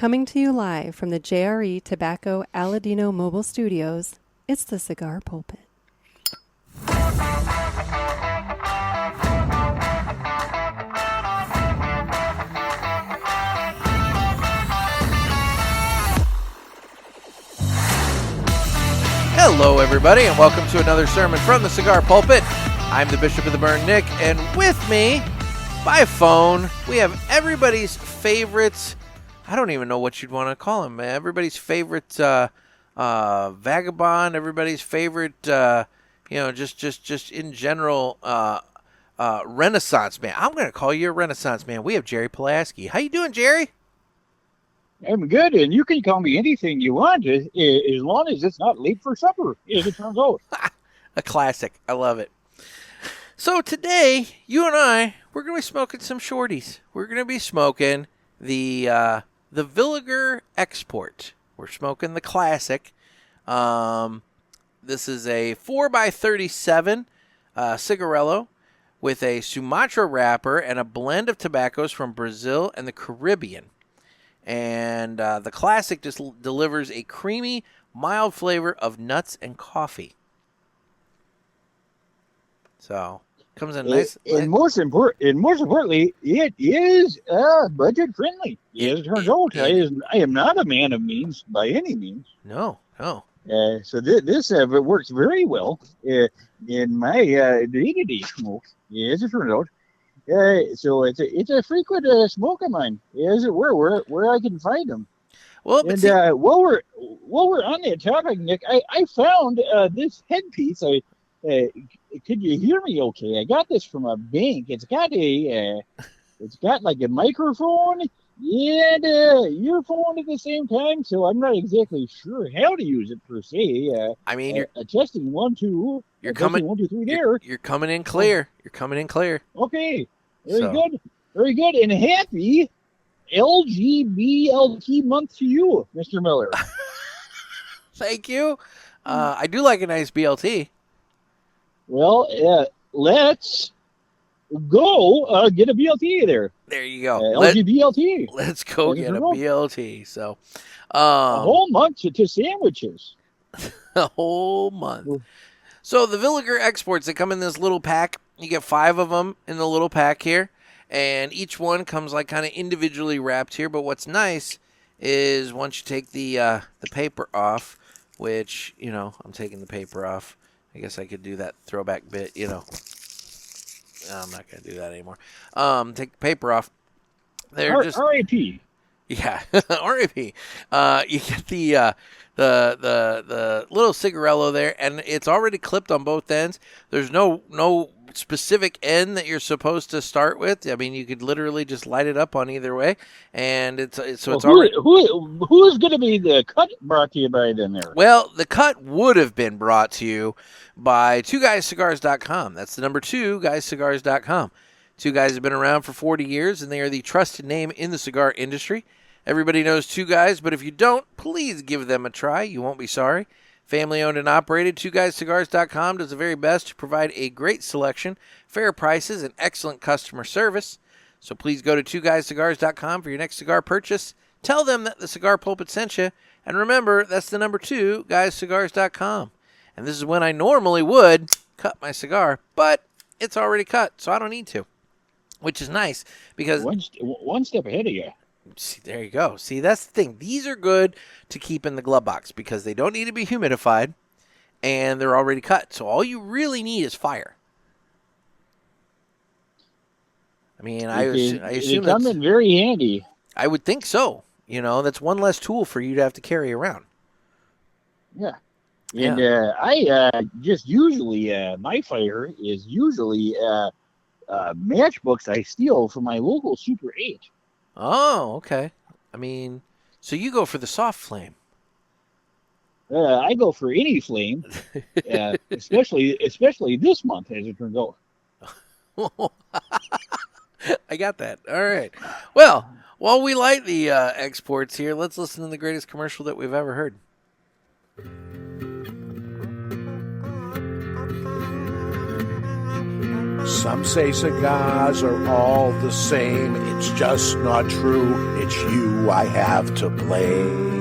Coming to you live from the JRE Tobacco Aladino Mobile Studios, it's the Cigar Pulpit. Hello, everybody, and welcome to another sermon from the Cigar Pulpit. I'm the Bishop of the Burn, Nick, and with me, by phone, we have everybody's favorite, I don't even know what you'd want to call him, man. Everybody's favorite vagabond, everybody's favorite, just in general, Renaissance man. I'm going to call you a Renaissance man. We have Jerry Pulaski. How you doing, Jerry? I'm good, and you can call me anything you want, as long as it's not late for supper, as it turns out. A classic. I love it. So today, you and I, we're going to be smoking some shorties. We're going to be smoking the Villiger Export. We're smoking the classic. This is a 4x37 cigarello with a Sumatra wrapper and a blend of tobaccos from Brazil and the Caribbean. And the classic just delivers a creamy, mild flavor of nuts and coffee. So, comes in nice. And most importantly, it is budget friendly. As it turns out, I am not a man of means by any means. No. So this works very well in my day-to-day smoke, as it turns out. So it's a frequent smoke of mine, as it were, where I can find them. Well, and while we're on that topic, Nick, I found this headpiece. Could you hear me? Okay, I got this from a bank. It's got like a microphone and earphone at the same time. So I'm not exactly sure how to use it per se. I mean, you're testing 1, 2. You're coming 1, 2, 3 there. You're coming in clear. You're coming in clear. Okay. Very good. And happy LGBLT month to you, Mr. Miller. Thank you. I do like a nice BLT. Well, let's go get a BLT there. There you go. LGBLT. Let's go get a BLT. So, a whole month to sandwiches. A whole month. So the Villiger Exports, they come in this little pack. You get 5 of them in the little pack here, and each one comes like kind of individually wrapped here. But what's nice is once you take the paper off, which, I'm taking the paper off. I guess I could do that throwback bit, I'm not going to do that anymore. Take the paper off. They're just R.I.P. Yeah, R.I.P. You get the little cigarello there, and it's already clipped on both ends. There's no specific end that you're supposed to start with. I mean, you could literally just light it up on either way, and it's already. Who's going to be the cut brought to you by then there? Well, the cut would have been brought to you by 2guyscigars.com. That's the number 2guyscigars.com. 2 Guys have been around for 40 years, and they are the trusted name in the cigar industry. Everybody knows 2 Guys, but if you don't, please give them a try. You won't be sorry. Family-owned and operated, 2guyscigars.com does the very best to provide a great selection, fair prices, and excellent customer service. So please go to 2guyscigars.com for your next cigar purchase. Tell them that the Cigar Pulpit sent you. And remember, that's the number 2guyscigars.com. And this is when I normally would cut my cigar, but it's already cut, so I don't need to, which is nice because one step ahead of you. See, there you go. See, that's the thing. These are good to keep in the glove box because they don't need to be humidified, and they're already cut. So all you really need is fire. I mean, I assume they come in very handy. I would think so. That's one less tool for you to have to carry around. Yeah. And I just usually, my fire is usually matchbooks I steal from my local Super 8. Oh, okay. I mean, so you go for the soft flame. I go for any flame, especially this month, as it turns out. I got that. All right. Well, while we light the exports here, let's listen to the greatest commercial that we've ever heard. Some say cigars are all the same. It's just not true. It's you I have to blame.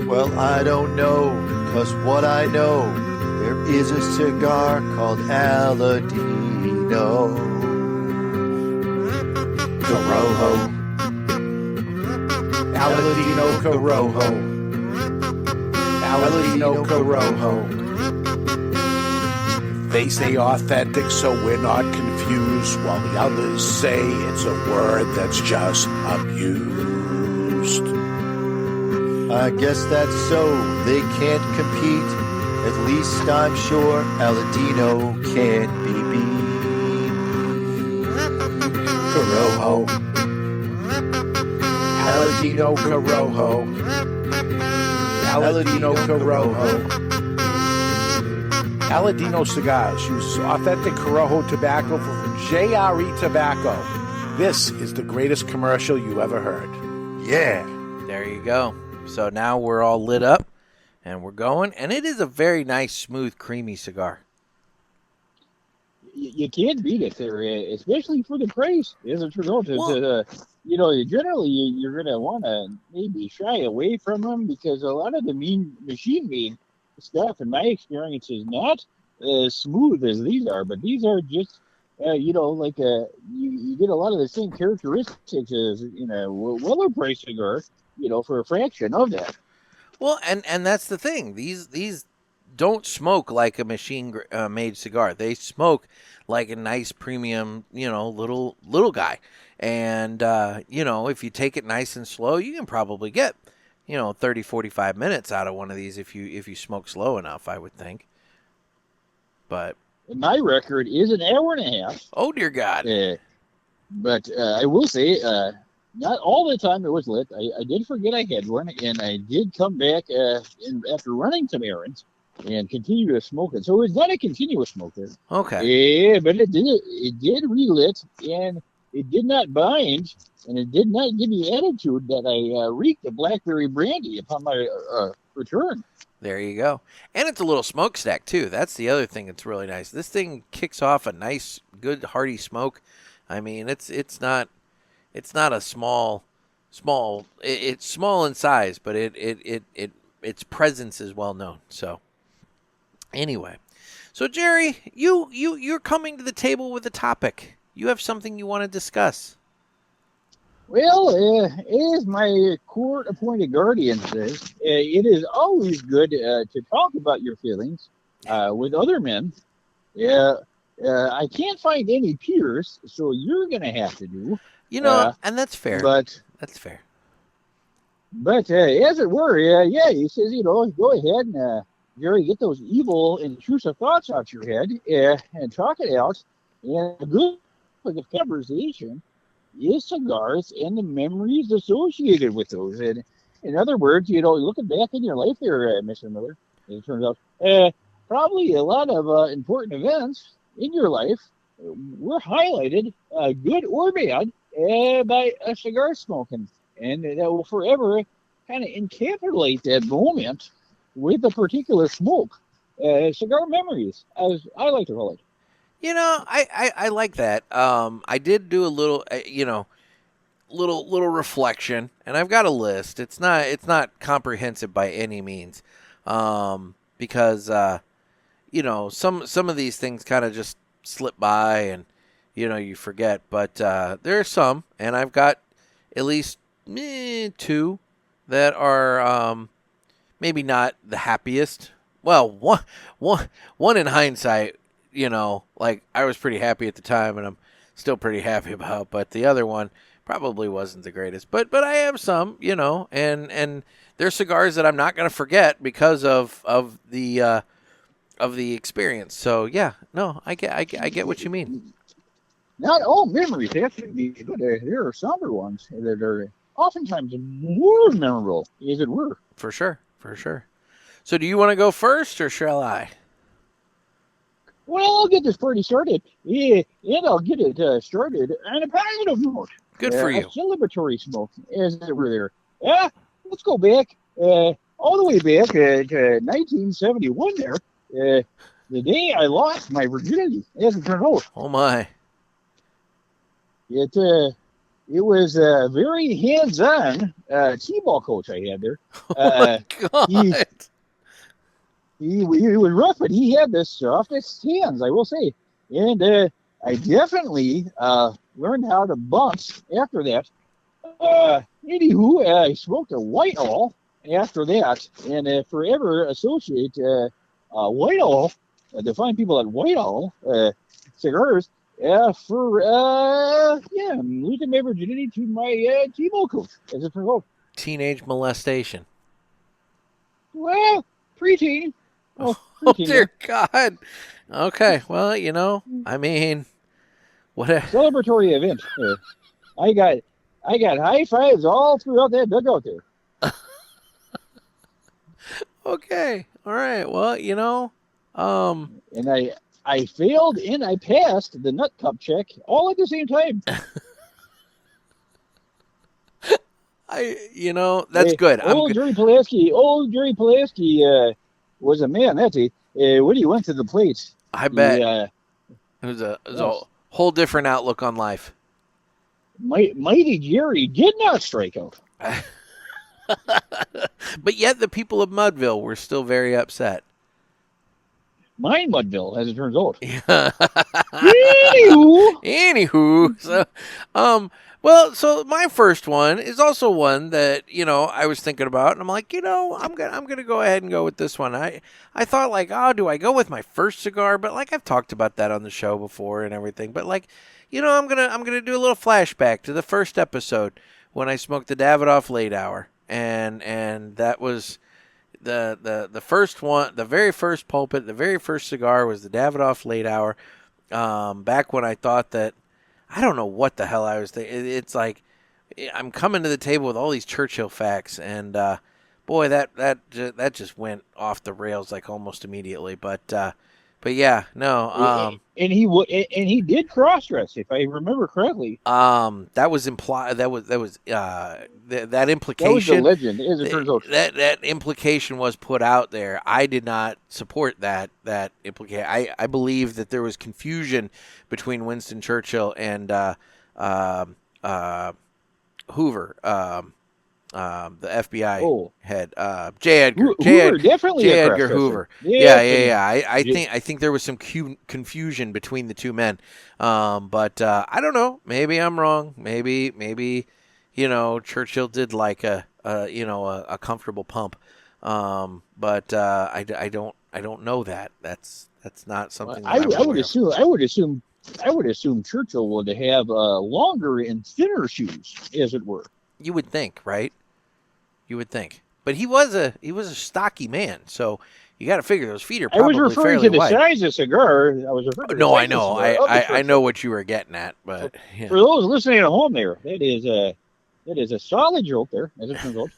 Well, I don't know, 'cause what I know, there is a cigar called Aladino Corojo. Aladino Corojo. Aladino Corojo. They say authentic, so we're not confused, while the others say it's a word that's just abused. I guess that's so. They can't compete. At least I'm sure Aladino can't be beat. Corojo. Aladino Corojo. Aladino Corojo. Aladino Cigars uses authentic Corojo tobacco from JRE Tobacco. This is the greatest commercial you ever heard. Yeah. There you go. So now we're all lit up and we're going. And it is a very nice, smooth, creamy cigar. You can't beat it there, especially for the price. Isn't it? Generally you're going to want to maybe shy away from them because a lot of the machine-made stuff, in my experience, is not as smooth as these are. But these are just, you get a lot of the same characteristics as in a well-priced cigar, for a fraction of that. Well, and that's the thing. These don't smoke like a machine made cigar. They smoke like a nice premium, little guy. And if you take it nice and slow, you can probably get 30, 45 minutes out of one of these if you smoke slow enough, I would think. But my record is an hour and a half. Oh dear God! But I will say, not all the time it was lit. I did forget I had one, and I did come back after running some errands and continue to smoke it. So it's not a continuous smoker. Okay. Yeah, but it did relit, and it did not bind, and it did not give me attitude that I reeked of blackberry brandy upon my return. There you go. And it's a little smokestack, too. That's the other thing that's really nice. This thing kicks off a nice, good, hearty smoke. I mean, it's not a small. It's small in size, but its presence is well known. So, anyway. So, Jerry, you're coming to the table with a topic. You have something you want to discuss. Well, as my court-appointed guardian says, it is always good to talk about your feelings with other men. I can't find any peers, so you're going to have to do. And that's fair. That's fair. But as it were, he says, go ahead and, Jerry, get those evil, intrusive thoughts out your head and talk it out. And a good topic of conversation is cigars and the memories associated with those. And in other words, looking back in your life there, Mr. Miller, it turns out probably a lot of important events in your life were highlighted, good or bad, by a cigar smoking. And that will forever kind of encapsulate that moment with a particular smoke. Cigar memories, as I like to call it. I like that. I did do a little, little reflection, and I've got a list. It's not comprehensive by any means, because some of these things kind of just slip by, and you forget. But there are some, and I've got at least 2 that are maybe not the happiest. Well, one in hindsight. I was pretty happy at the time, and I'm still pretty happy about. But the other one probably wasn't the greatest. But I have some, and they're cigars that I'm not going to forget because of the experience. So yeah, no, I get what you mean. Not all memories have to be good. There are somber ones that are oftentimes more memorable, as it were. For sure. So do you want to go first, or shall I? Well, I'll get this party started. Yeah, and I'll get it started on a positive note. Good for you. A celebratory smoke, as it were there. Yeah, let's go back, all the way back to 1971 there. the day I lost my virginity, as it turned out. Oh my. It was a very hands-on t-ball coach I had there. Oh my God. He was rough, but he had the softest hands, I will say. And I definitely learned how to bounce after that. Anywho, I smoked a White Owl after that, and forever associate White Owl, to find people at White Owl cigars, for losing my virginity to my T-ball coach, as it turns out. Teenage molestation. Well, preteen. Oh, preteen, dear God. Okay, well, you know, I mean, what a celebratory event. I got high fives all throughout that dugout there. Okay, all right. Well, you know, and I failed and I passed the nut cup check all at the same time. That's good. Old Jerry Pulaski was a man. That's when he went to the plate. I bet it was a whole different outlook on life. Mighty Jerry did not strike out. But yet the people of Mudville were still very upset. Mine Mudville, as it turns out. Anywho, so my first one is also one that, I was thinking about, and I'm like, I'm gonna go ahead and go with this one. I thought, like, oh, do I go with my first cigar? But like, I've talked about that on the show before and everything. But like, I'm gonna do a little flashback to the first episode when I smoked the Davidoff Late Hour, and that was the first one, the very first pulpit, the very first cigar was the Davidoff Late Hour. Back when I thought that, I don't know what the hell I was thinking. It's like I'm coming to the table with all these Churchill facts, and boy, that just went off the rails like almost immediately. But yeah, no. And he did cross dress, if I remember correctly. That was implied. That implication. That was the legend, as it turns out. That implication was put out there. I did not support that implication. I believe that there was confusion between Winston Churchill and Hoover. The FBI head, J. Edgar Hoover. Yeah. I think there was some confusion between the two men. But I don't know. Maybe I'm wrong. Maybe Churchill did like a comfortable pump. But I don't know that. That's not something. I would assume Churchill would have longer and thinner shoes, as it were. You would think, right? You would think, but he was a stocky man, so you got to figure those feet are probably fairly wide. I was referring to the size of cigar. I know. I know what you were getting at, but for those listening at home, there, that is a solid joke there, as it turns out.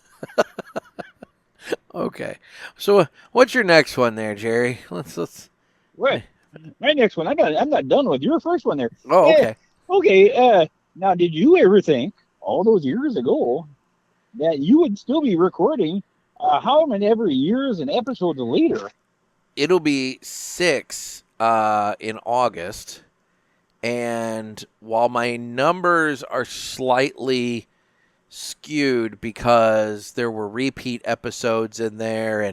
Okay, so what's your next one there, Jerry? Let's. Well, my next one. I'm not done with your first one there. Oh, okay. Okay. Now, did you ever think all those years ago that you would still be recording how many years and episodes later? It'll be 6 in August, and while my numbers are slightly skewed because there were repeat episodes in there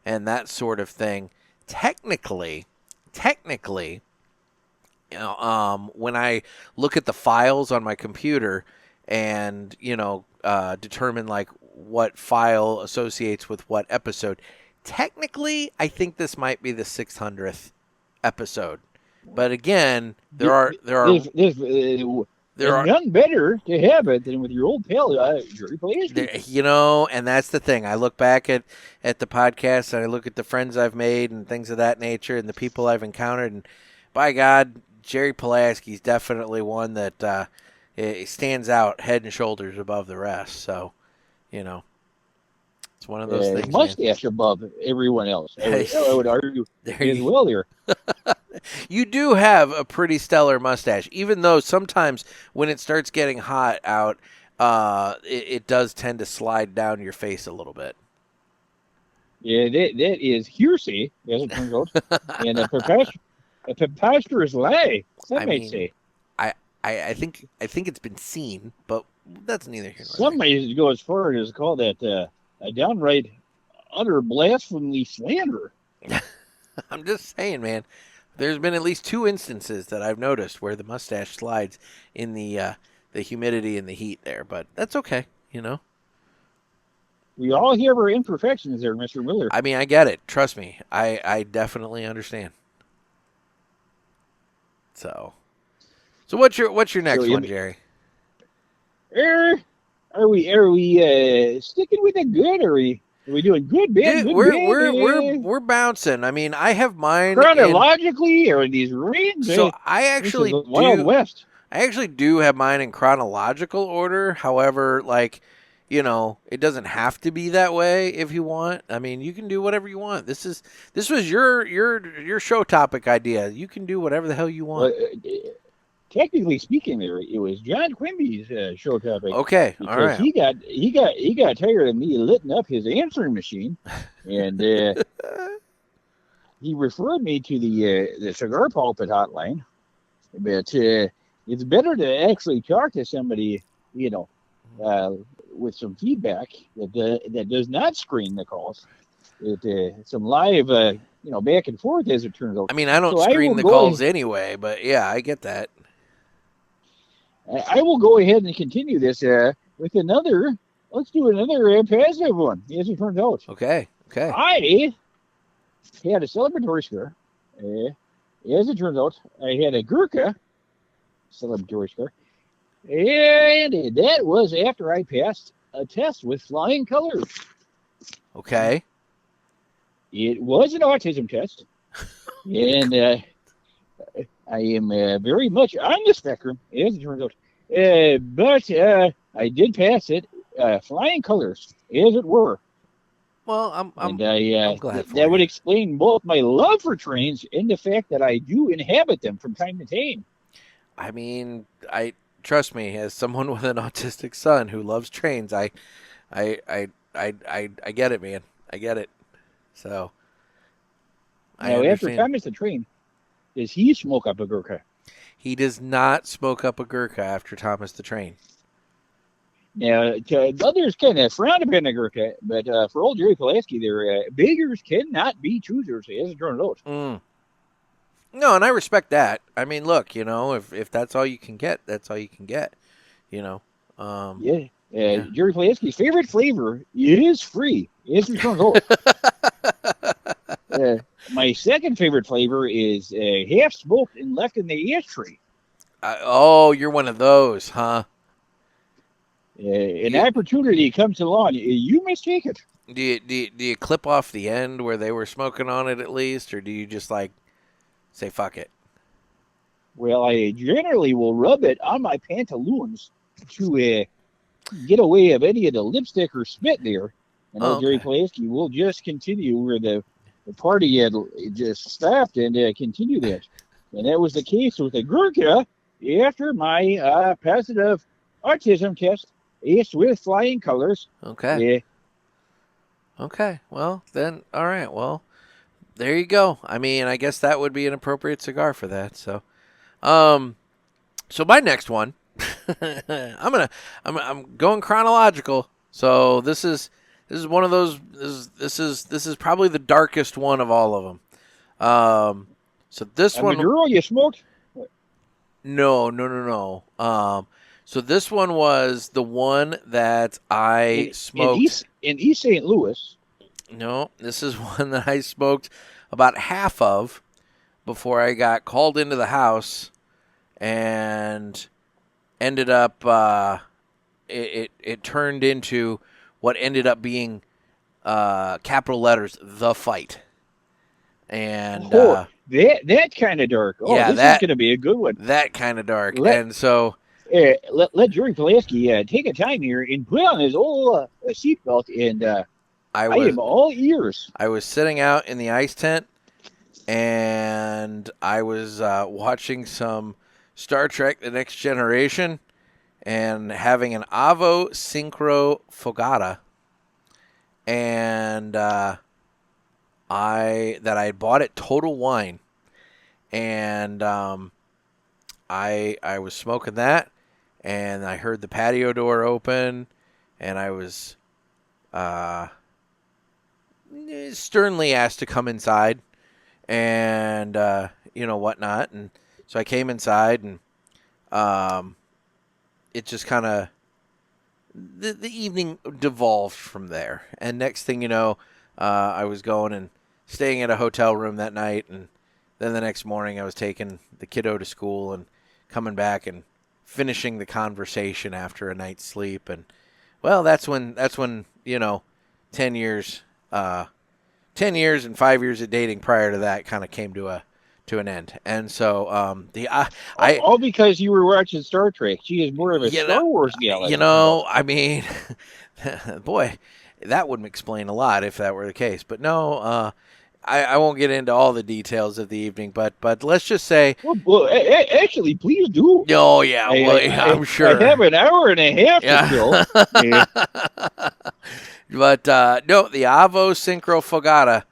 and that sort of thing, technically, when I look at the files on my computer and determine like what file associates with what episode, technically I think this might be the 600th episode. But again, there are none better to have it than with your old pal Jerry Pulaski. And that's the thing. I look back at the podcast and I look at the friends I've made and things of that nature and the people I've encountered, and by God, Jerry Pulaski is definitely one that it stands out head and shoulders above the rest. So, it's one of those things. Mustache above everyone else. I would argue as well here. You do have a pretty stellar mustache, even though sometimes when it starts getting hot out, it does tend to slide down your face a little bit. Yeah, that is hearsay, as it turns out, and a preposterous lie, some I might mean, say. I think it's been seen, but that's neither here nor Some might go as far as call that a downright utter blasphemy slander. there. I'm just saying, man. There's been at least 2 instances that I've noticed where the mustache slides in the humidity and the heat there, but that's okay, you know. We all have our imperfections there, Mr. Miller. I mean, I get it. Trust me, I definitely understand. So what's your next So, one, Jerry? Are we sticking with it good? Or are we doing good, bad, Dude, good, bad? we're bouncing. I mean, I have mine in. Chronologically, or these rings? So This is the Wild West. I actually do have mine in chronological order. However, like, you know, it doesn't have to be that way if you want. I mean, you can do whatever you want. This was your show topic idea. You can do whatever the hell you want. Technically speaking, there it was John Quimby's show topic. Okay, all Because right. he got tired of me litting up his answering machine, and he referred me to the cigar pulpit hotline. But it's better to actually talk to somebody, you know, with some feedback that does not screen the calls. Some live, back and forth as it turns out. I mean, I don't So screen the calls anyway, but yeah, I get that. I will go ahead and continue this with another. Let's do another positive one, as it turns out. Okay. I had a celebratory cigar. As it turns out, I had a Gurkha celebratory cigar. And that was after I passed a test with flying colors. Okay. It was an autism test. And I am very much on the spectrum, as it turns out. But I did pass it, flying colors, as it were. Well, I'm glad for that would you. explain both my love for trains and the fact that I do inhabit them from time to time. I mean, trust me, as someone with an autistic son who loves trains, I get it, man. I get it. So I Now, after understand. Thomas the Train, does he smoke up a Gurkha? He does not smoke up a Gurkha after Thomas the Train. Now, others kind of frown upon a Gurkha, but for old Jerry Pulaski, beggars cannot be choosers, as it turns out. No, and I respect that. I mean, look, you know, if that's all you can get, that's all you can get. You know. Yeah. Jerry Pulaski's favorite flavor is free, as it turns out. My second favorite flavor is half smoked and left in the ashtray. Oh, you're one of those, huh? An opportunity comes along. You mistake it. Do you clip off the end where they were smoking on it at least, or do you just like say fuck it? Well, I generally will rub it on my pantaloons to get away of any of the lipstick or spit there. And old Jerry Pulaski will just continue where the party had just stopped and continue that. And that was the case with the Gurkha after my positive autism test, aced with flying colors. Okay. Okay. Well, then, all right. Well, there you go. I mean, I guess that would be an appropriate cigar for that. So, so my next one, I'm going chronological. So this is one of those. This is probably the darkest one of all of them. So this one, Maduro, you smoked? No. So this one was the one that I smoked in East St. Louis. No, this is one that I smoked about half of before I got called into the house and ended up it turned into what ended up being capital letters, The Fight. And that kind of dark. Oh, yeah, this is going to be a good one. That kind of dark. And so let Jerry Pulaski take a time here and put on his old seatbelt, and I am all ears. I was sitting out in the ice tent, and I was watching some Star Trek The Next Generation and having an Avo Synchro Fogata. And I had bought at Total Wine, and I was smoking that, and I heard the patio door open, and I was sternly asked to come inside, and whatnot, and so I came inside, and it just kind of the evening devolved from there, and next thing you know, I was going and staying at a hotel room that night, and then the next morning I was taking the kiddo to school and coming back and finishing the conversation after a night's sleep. And well, that's when 10 years and 5 years of dating prior to that kind of came to an end. And so all because you were watching Star Trek. She is more of a Star Wars gal. I mean, boy, that wouldn't explain a lot if that were the case. But no, I won't get into all the details of the evening, but let's just say. Well, actually, please do. Oh yeah, I'm sure. I have an hour and a half to kill. Yeah. But no, the Avo Syncro Fogata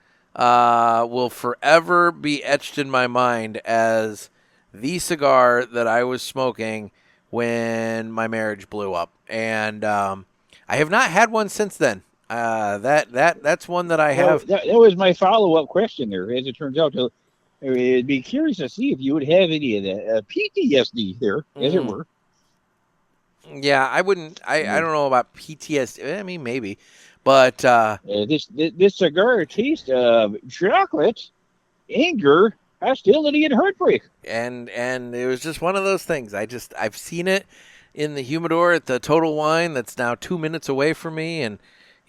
will forever be etched in my mind as the cigar that I was smoking when my marriage blew up, and I have not had one since then. That's one that I have. That was my follow-up question there. As it turns out, I'd be curious to see if you would have any of the PTSD there, as it were. Yeah, I wouldn't. I don't know about PTSD. I mean, maybe, but this cigar tastes of chocolate, anger, hostility, and heartbreak. And it was just one of those things. I've seen it in the humidor at the Total Wine that's now 2 minutes away from me, and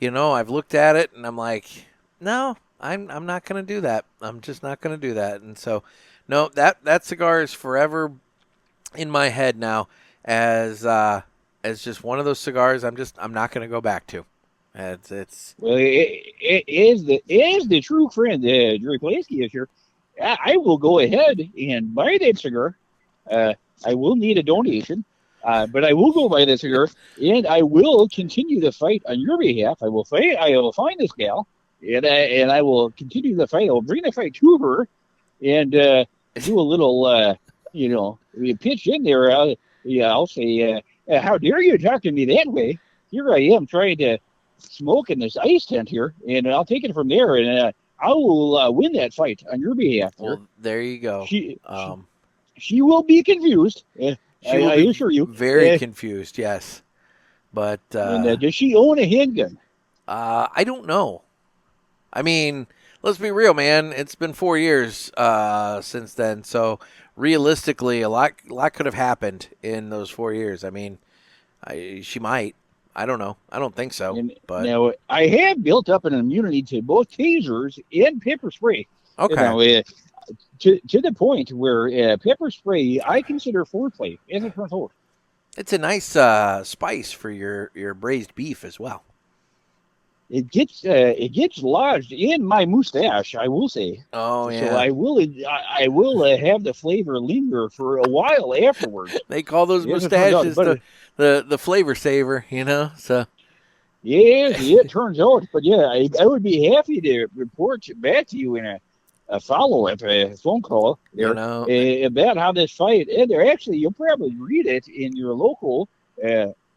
I've looked at it and I'm like, no, I'm not going to do that. I'm just not going to do that. And so, no, that cigar is forever in my head now as just one of those cigars I'm not going to go back to. It's well, as the true friend Jerry Pulaski is here, I will go ahead and buy that cigar. I will need a donation. But I will go buy this cigar, and I will continue the fight on your behalf. I will find this gal, and I will continue the fight. I will bring the fight to her, and do a little, pitch in there. I'll say, how dare you talk to me that way? Here I am trying to smoke in this ice tent here, and I'll take it from there, and I will win that fight on your behalf. Well, there you go. She will be confused. I assure you. Very confused, yes. But does she own a handgun? I don't know. I mean, let's be real, man. It's been 4 years since then, so realistically, a lot could have happened in those 4 years. I mean, she might. I don't know. I don't think so. But now, I have built up an immunity to both tasers and pepper spray. Okay. To the point where pepper spray I consider foreplay as it turns out. It's a nice spice for your braised beef as well. It gets lodged in my mustache, I will say. Oh yeah. So I will have the flavor linger for a while afterwards. They call those mustaches the flavor saver, So. Yeah, it turns out. But yeah, I would be happy to report back to you in a follow-up phone call there about how this fight. And actually, you'll probably read it in your local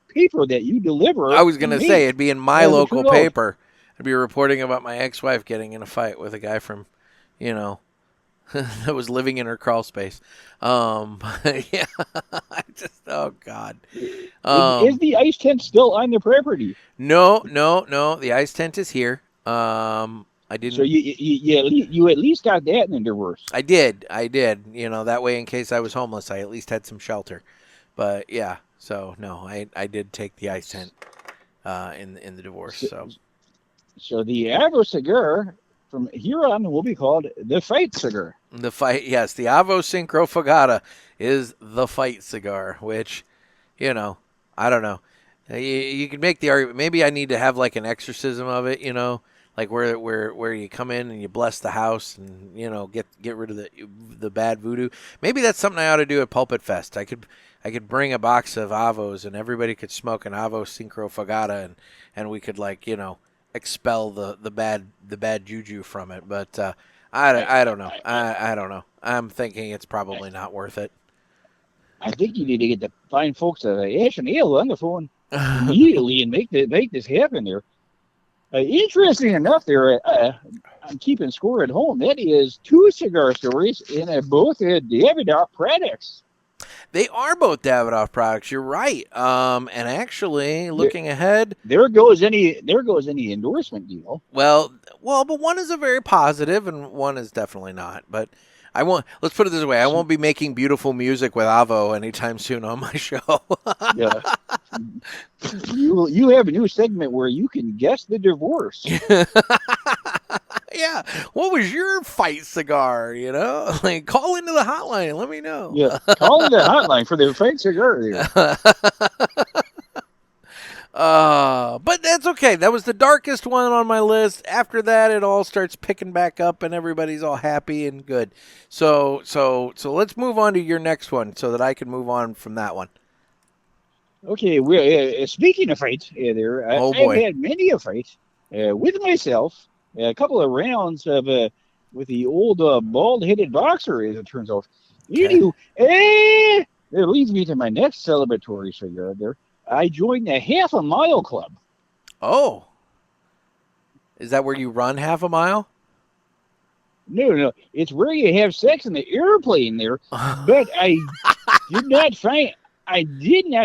paper that you deliver. I was going to say it'd be in my local paper. I'd be reporting about my ex-wife getting in a fight with a guy from, that was living in her crawl space. Yeah, oh God. Is the ice tent still on the property? No. The ice tent is here. I didn't. So you at least got that in the divorce. I did. That way in case I was homeless, I at least had some shelter. But yeah, so no, I did take the ice tent in the divorce. So the Avo cigar from here on will be called the Fight cigar. The Fight, yes, the Avo Syncro Fogata is the Fight cigar, which, I don't know. You could make the argument. Maybe I need to have like an exorcism of it, like where you come in and you bless the house and get rid of the bad voodoo. Maybe that's something I ought to do at PulpitFest. I could bring a box of Avos and everybody could smoke an Avo Syncro Fogata and we could expel the bad juju from it. But I don't know. I don't know. I'm thinking it's probably not worth it. I think you need to get the fine folks at Ash and Ale on the phone immediately and make this happen there. Interesting enough, there I'm keeping score at home. That is 2 cigar stories, and both Davidoff products. They are both Davidoff products. You're right. And actually, looking ahead, there goes any endorsement deal. Well, but one is a very positive, and one is definitely not. But I won't. Let's put it this way: I won't be making beautiful music with Avo anytime soon on my show. Yeah. You have a new segment where you can guess the divorce. Yeah. What was your fight cigar? You know, like call into the hotline and let me know. Yeah. Call in the hotline for the fight cigar there. But that's okay. That was the darkest one on my list. After that, it all starts picking back up, and everybody's all happy and good. So let's move on to your next one, so that I can move on from that one. Okay, we're speaking of fights there. Oh, boy. I've had many a fight with myself. A couple of rounds of with the old bald-headed boxer, as it turns out. Anywho, that leads me to my next celebratory cigar there. I joined the Half a Mile Club. Oh. Is that where you run half a mile? No. It's where you have sex in the airplane there. But I did not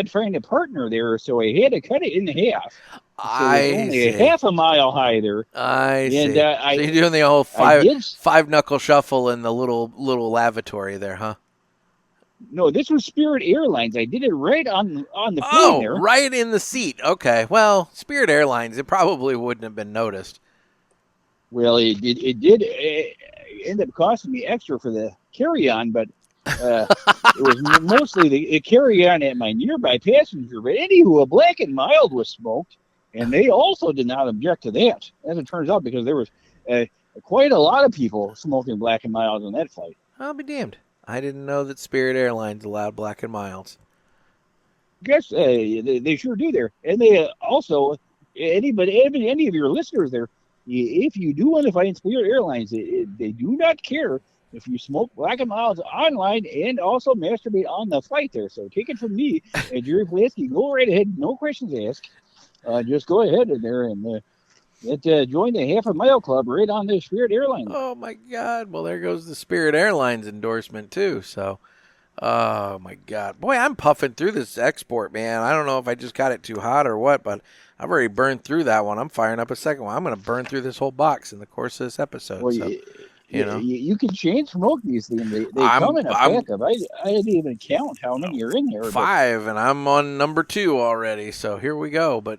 find a partner there, so I had to cut it in half. So it's only a half a mile high there. I see. So you're doing the whole five knuckle shuffle in the little lavatory there, huh? No, this was Spirit Airlines. I did it right on the plane there. Right in the seat. Okay. Well, Spirit Airlines, it probably wouldn't have been noticed. Well, it did end up costing me extra for the carry-on, but it was mostly the carry-on at my nearby passenger. But anywho, a Black and Mild was smoked, and they also did not object to that, as it turns out, because there was quite a lot of people smoking Black and Milds on that flight. I'll be damned. I didn't know that Spirit Airlines allowed Black and Milds. Yes, they sure do there. And they also, any of your listeners there, if you do want to find Spirit Airlines, they do not care if you smoke Black and Milds online and also masturbate on the flight there. So take it from me, Jerry Pulaski. Go right ahead. No questions asked. Just go ahead in there and join the Half a Mile Club right on the Spirit Airlines. Oh, my God. Well, there goes the Spirit Airlines endorsement, too. So, oh, my God. Boy, I'm puffing through this export, man. I don't know if I just got it too hot or what, but I've already burned through that one. I'm firing up a second one. I'm going to burn through this whole box in the course of this episode. Well, so, you can chain smoke these things. They come in a pack of. I didn't even count how many are in there. 5, and I'm on number 2 already. So here we go. But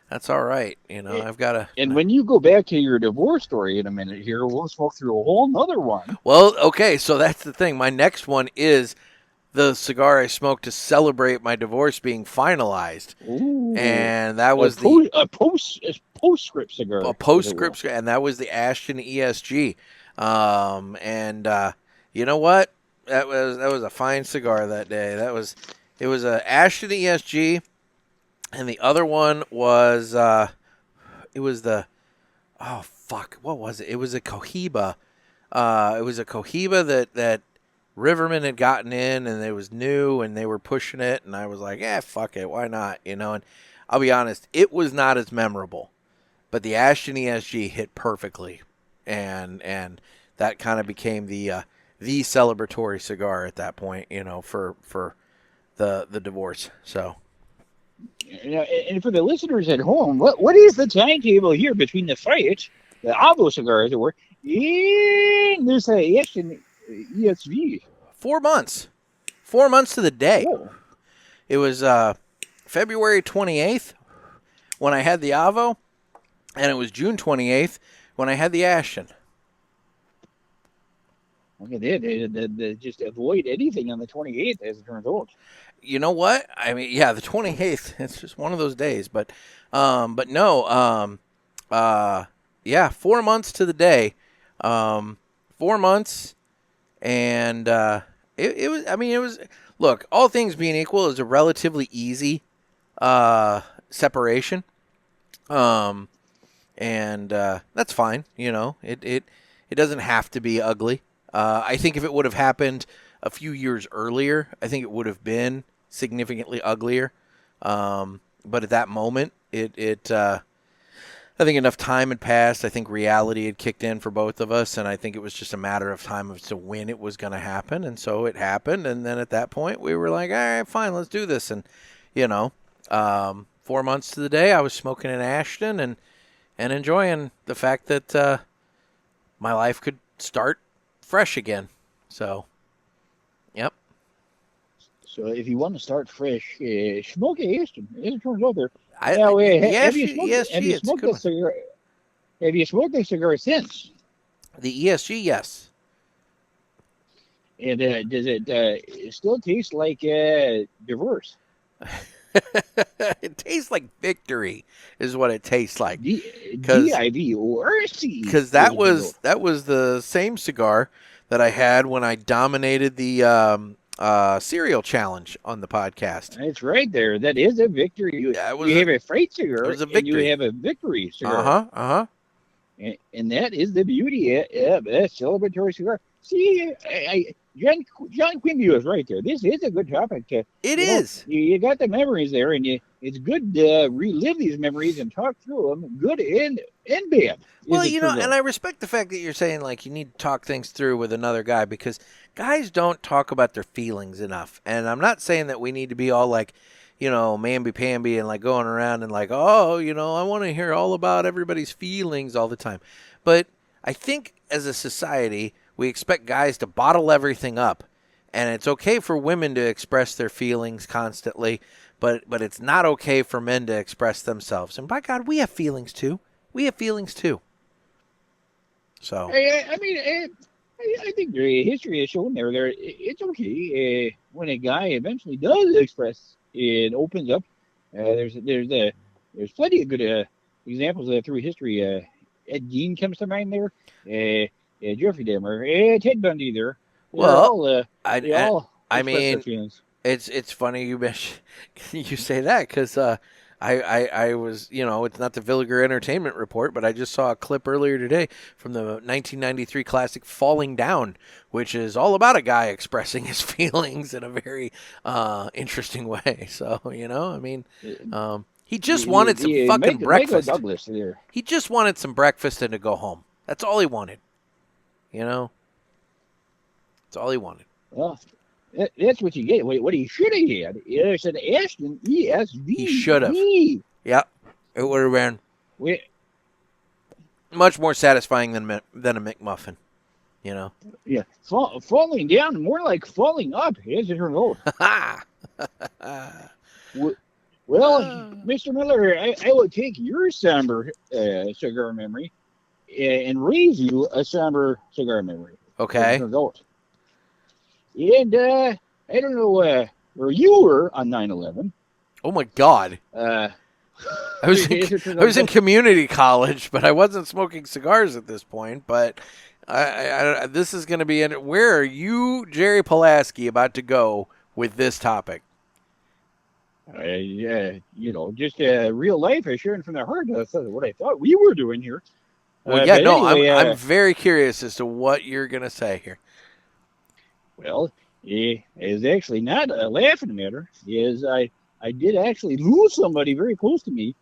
that's all right. I've got to. And when you go back to your divorce story in a minute here, we'll smoke through a whole nother one. Well, okay. So that's the thing. My next one is the cigar I smoked to celebrate my divorce being finalized. Ooh, and that was a postscript cigar. A postscript, and that was the Ashton ESG. And you know what? That was a fine cigar that day. It was a Ashton ESG, and the other one was what was it? It was a Cohiba. It was a Cohiba that Riverman had gotten in, and it was new, and they were pushing it, and I was like, fuck it, why not? And I'll be honest, it was not as memorable, but the Ashton ESG hit perfectly. And that kind of became the celebratory cigar at that point, for the divorce. So, and for the listeners at home, what is the timetable here between the fight, the Avo cigar, as it were, and this Ashton ESV? 4 months. 4 months to the day. Oh. It was February 28th when I had the Avo, and it was June 28th when I had the Ashton. Okay, they just avoid anything on the 28th, as it turns out. You know what? I mean, yeah, the 28th. It's just one of those days, but no. 4 months to the day. 4 months, and it was. I mean, it was. Look, all things being equal, it was a relatively easy separation. and that's fine. You know, it doesn't have to be ugly. I think if it would have happened a few years earlier, I think it would have been significantly uglier. But at that moment, I think enough time had passed. I think reality had kicked in for both of us, and I think it was just a matter of time as to when it was going to happen. And so it happened, and then at that point, we were like, all right, fine, let's do this. And, 4 months to the day, I was smoking in Ashton and enjoying the fact that my life could start fresh again. So, yep. So if you want to start fresh, smoke Ashton. It turns out there. Have you smoked the cigar? Have you smoked the cigar since? The ESG, yes. And does it still taste like diverse? It tastes like victory, is what it tastes like. D-I-V-O-R-C. Because that was the same cigar that I had when I dominated the cereal challenge on the podcast. That's right there. That is a victory. You have a freight cigar, and you have a victory cigar. And that is the beauty of a celebratory cigar. See, John Quimby was right there. This is a good topic. It is. You got the memories there, and it's good to relive these memories and talk through them, good and bad. Well, and I respect the fact that you're saying, like, you need to talk things through with another guy, because guys don't talk about their feelings enough. And I'm not saying that we need to be all like, mamby-pamby and like going around and like, oh, I want to hear all about everybody's feelings all the time. But I think as a society, we expect guys to bottle everything up. And it's okay for women to express their feelings constantly, but it's not okay for men to express themselves. And by God, we have feelings too. So I think the history has shown there it's okay when a guy eventually does express it, opens up. There's plenty of good examples of that through history. Ed Gein comes to mind there. Jeffrey Dahmer, Ted Bundy there. It's funny you say that, because I was, it's not the Villiger Entertainment Report, but I just saw a clip earlier today from the 1993 classic Falling Down, which is all about a guy expressing his feelings in a very interesting way. So, he just wanted some fucking breakfast. Douglas there. He just wanted some breakfast and to go home. That's all he wanted. That's all he wanted. Well, that's what you get. What he should have had is an Ashton ESV. He should have. Yeah, it would have been much more satisfying than a McMuffin. Yeah, falling down, more like falling up, as it turns out. Well, Mr. Miller, I will take your somber cigar memory and raise you a somber cigar memory. Okay. And I don't know where you were on 9/11. Oh my God! I was in community college, but I wasn't smoking cigars at this point. But this is going to be where are you, Jerry Pulaski, about to go with this topic? Just real life, sharing from the heart. That's what I thought we were doing here. Well, anyway, I'm very curious as to what you're going to say here. Well, it's actually not a laughing matter. I did actually lose somebody very close to me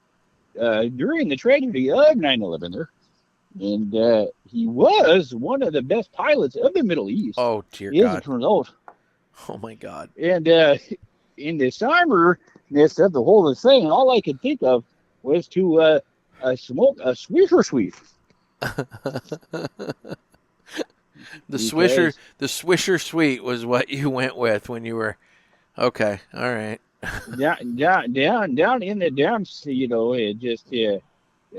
during the tragedy of 9/11 there. And he was one of the best pilots of the Middle East. Oh, dear God. It turns out. Oh, my God. And in the somberness of the whole thing, all I could think of was to smoke a Swisher Sweet. The Swisher Sweet was what you went with when you were okay. All right. down in the dumps, it just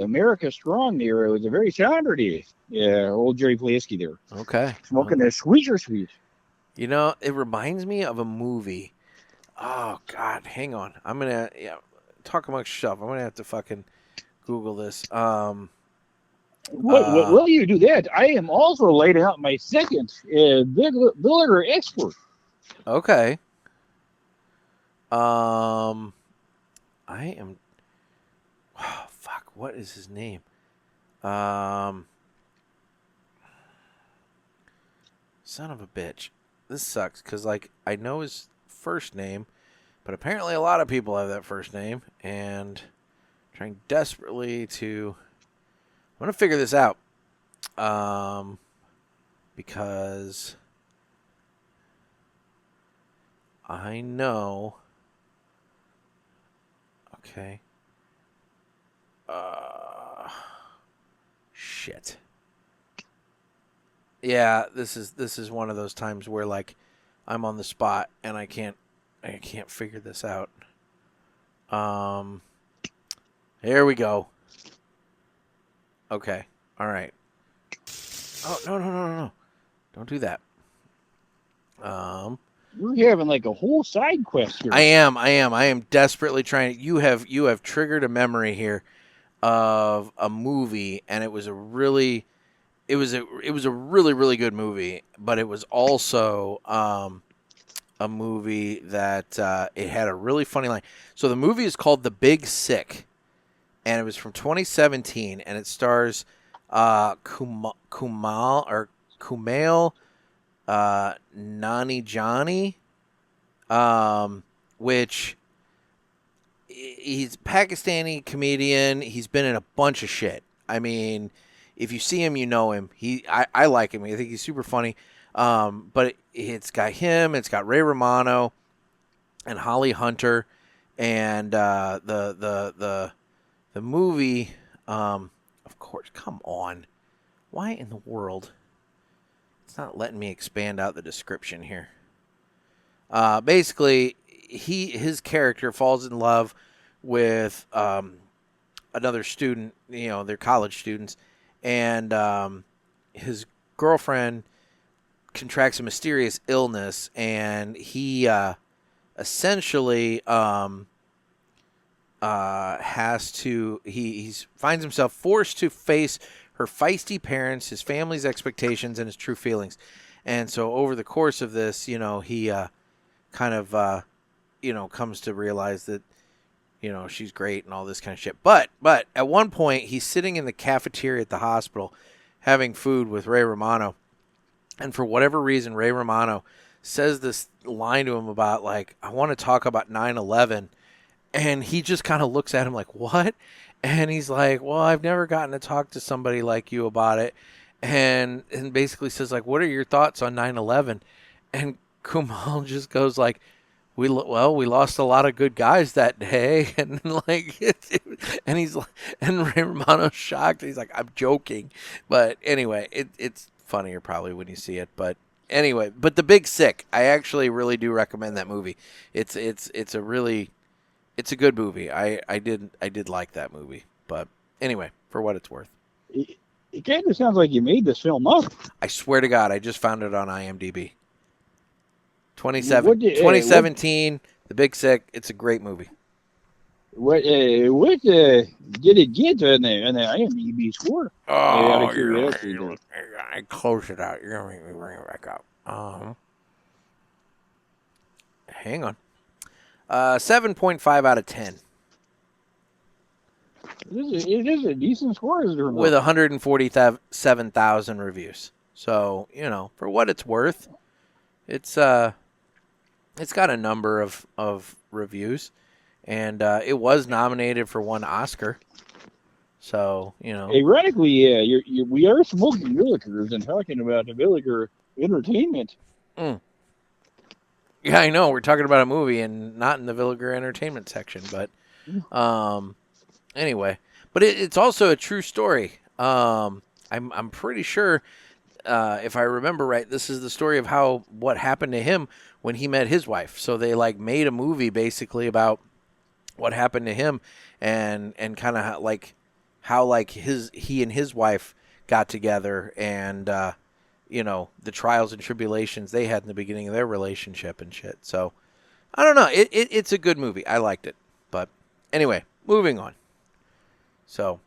America Strong there. It was a very somber day. Yeah, old Jerry Pulaski there. Okay. Smoking a Swisher Sweet. It reminds me of a movie. Oh God, hang on. I'm gonna talk amongst yourself. I'm gonna have to fucking Google this. While you do that, I am also laying out my second Villiger Export. Okay. I am. Oh, fuck. What is his name? Son of a bitch. This sucks because, like, I know his first name, but apparently a lot of people have that first name, and I'm trying desperately to... I'm going to figure this out. Because I know... Okay. Shit. Yeah, this is one of those times where, like, I'm on the spot and I can't figure this out. Here we go. Okay. All right. Oh, no. Don't do that. You're having like a whole side quest here. I am desperately trying. You have triggered a memory here of a movie, and it was a really really good movie, but it was also a movie that it had a really funny line. So the movie is called The Big Sick, and it was from 2017, and it stars Kumail Nanjiani, which he's a Pakistani comedian. He's been in a bunch of shit. I mean, if you see him, you know him. I like him. I think he's super funny. But it's got him. It's got Ray Romano and Holly Hunter, and the movie. Of course, come on. Why in the world? It's not letting me expand out the description here. Basically, his character falls in love with another student. You know, they're college students, and his girlfriend contracts a mysterious illness, and he essentially he finds himself forced to face her feisty parents, his family's expectations, and his true feelings. And so over the course of this, you know, he kind of comes to realize that, you know, she's great and all this kind of shit. But at one point, he's sitting in the cafeteria at the hospital having food with Ray Romano. And for whatever reason, Ray Romano says this line to him about, like, I want to talk about 9/11. And he just kind of looks at him like, what? And he's like, well, I've never gotten to talk to somebody like you about it. And basically says, like, what are your thoughts on 9/11? And Kumail just goes like, we lost a lot of good guys that day. And like, and he's like, and Ray Romano's shocked. He's like, I'm joking. But anyway, it's funnier probably when you see it. But anyway, but The Big Sick, I actually really do recommend that movie. It's a good movie. I did like that movie. But anyway, for what it's worth. It kind of sounds like you made this film up. I swear to God, I just found it on IMDb. 2017, The Big Sick. It's a great movie. What did it get on the IMDb score? Oh, I closed it out. You're going to make me bring it back up. Hang on. 7.5 out of 10. It is a decent score, is there? With 147,000 reviews. So, you know, for what it's worth, it's got a number of reviews, and it was nominated for one Oscar. So, you know. Ironically, yeah, we are smoking Villigers and talking about the Villiger Entertainment. Mm. Yeah, I know. We're talking about a movie and not in the Villiger Entertainment section, but anyway. But it's also a true story. I'm pretty sure, if I remember right, this is the story of what happened to him when he met his wife. So they like made a movie basically about what happened to him and kind of like how like he and his wife got together and you know, the trials and tribulations they had in the beginning of their relationship and shit. So, I don't know. It's a good movie. I liked it. But anyway, moving on. So.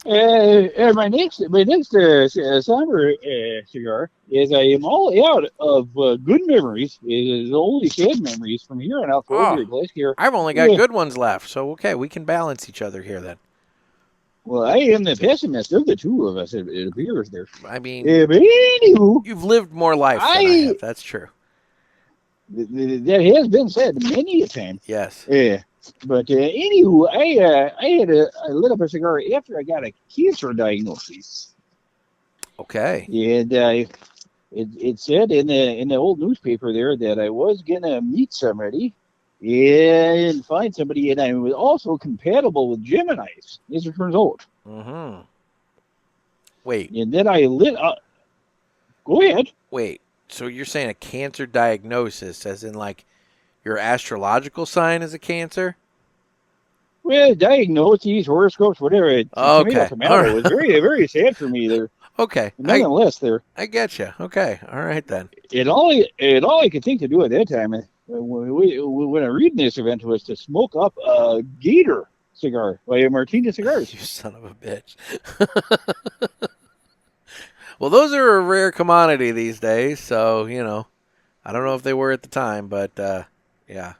My next summer cigar is I am all out of good memories. It is only sad memories from here on out. I've only got good ones left. So, okay, we can balance each other here then. Well, I am the pessimist of the two of us. It appears there. I mean, But anywho, you've lived more life than I have. That's true. That has been said many a time. Yes. Yeah. But anywho, I had I lit up a cigar after I got a cancer diagnosis, Okay. and it said in the old newspaper there that I was gonna meet somebody and find somebody, and I was also compatible with Geminis, as it turns out. Mm-hmm. Wait. And then I lit up. Go ahead. Wait. So you're saying a cancer diagnosis, as in like your astrological sign is a cancer? Well, diagnoses, horoscopes, whatever. Okay. Tomato. All right. It was very, very sad for me there. Okay. Nonetheless, there. I get you. Okay. All right then. All I could think to do at that time, when I read this event, was to smoke up a Gator cigar by Martinez Cigars. You son of a bitch. Well, those are a rare commodity these days, so, I don't know if they were at the time, but, yeah.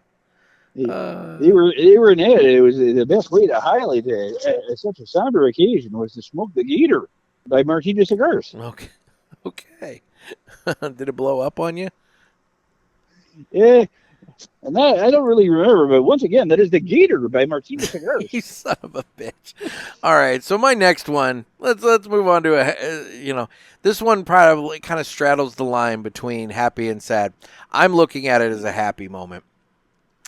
They were in it. It was the best way to highlight such a somber occasion was to smoke the Gator by Martinez Cigars. Okay. Did it blow up on you? Yeah, and that, I don't really remember, but once again, that is the Gator by Martinez Cigars. You son of a bitch. All right, so my next one, let's move on to this one probably kind of straddles the line between happy and sad. I'm looking at it as a happy moment.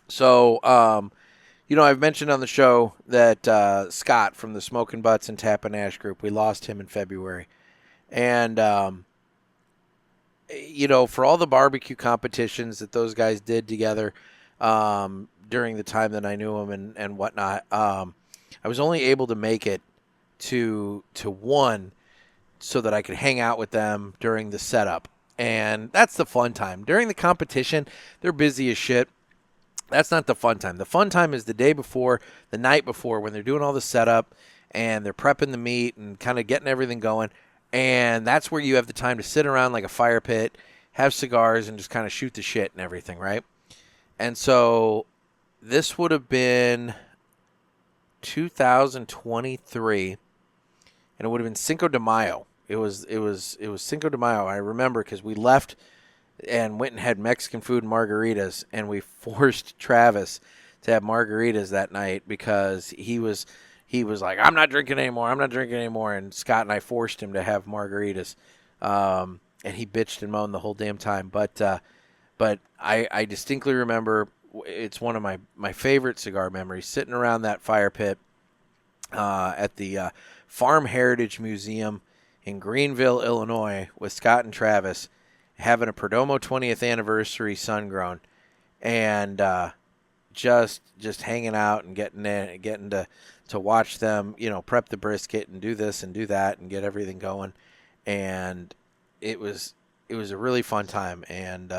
So, I've mentioned on the show that Scott from the Smokin' Butts and Tappin' Ash group, we lost him in February. And, for all the barbecue competitions that those guys did together during the time that I knew him and whatnot, I was only able to make it to one so that I could hang out with them during the setup. And that's the fun time. During the competition, they're busy as shit. That's not the fun time. The fun time is the day before, the night before, when they're doing all the setup and they're prepping the meat and kind of getting everything going. And that's where you have the time to sit around like a fire pit, have cigars, and just kind of shoot the shit and everything, right? And so this would have been 2023, and it would have been Cinco de Mayo. It was Cinco de Mayo. I remember because we left and went and had Mexican food and margaritas, and we forced Travis to have margaritas that night because he was like, I'm not drinking anymore, and Scott and I forced him to have margaritas, and he bitched and moaned the whole damn time. But I distinctly remember, it's one of my favorite cigar memories, sitting around that fire pit at the Farm Heritage Museum in Greenville, Illinois, with Scott and Travis, having a Perdomo 20th anniversary sun-grown, and just hanging out and getting to watch them, prep the brisket and do this and do that and get everything going. And it was a really fun time. And,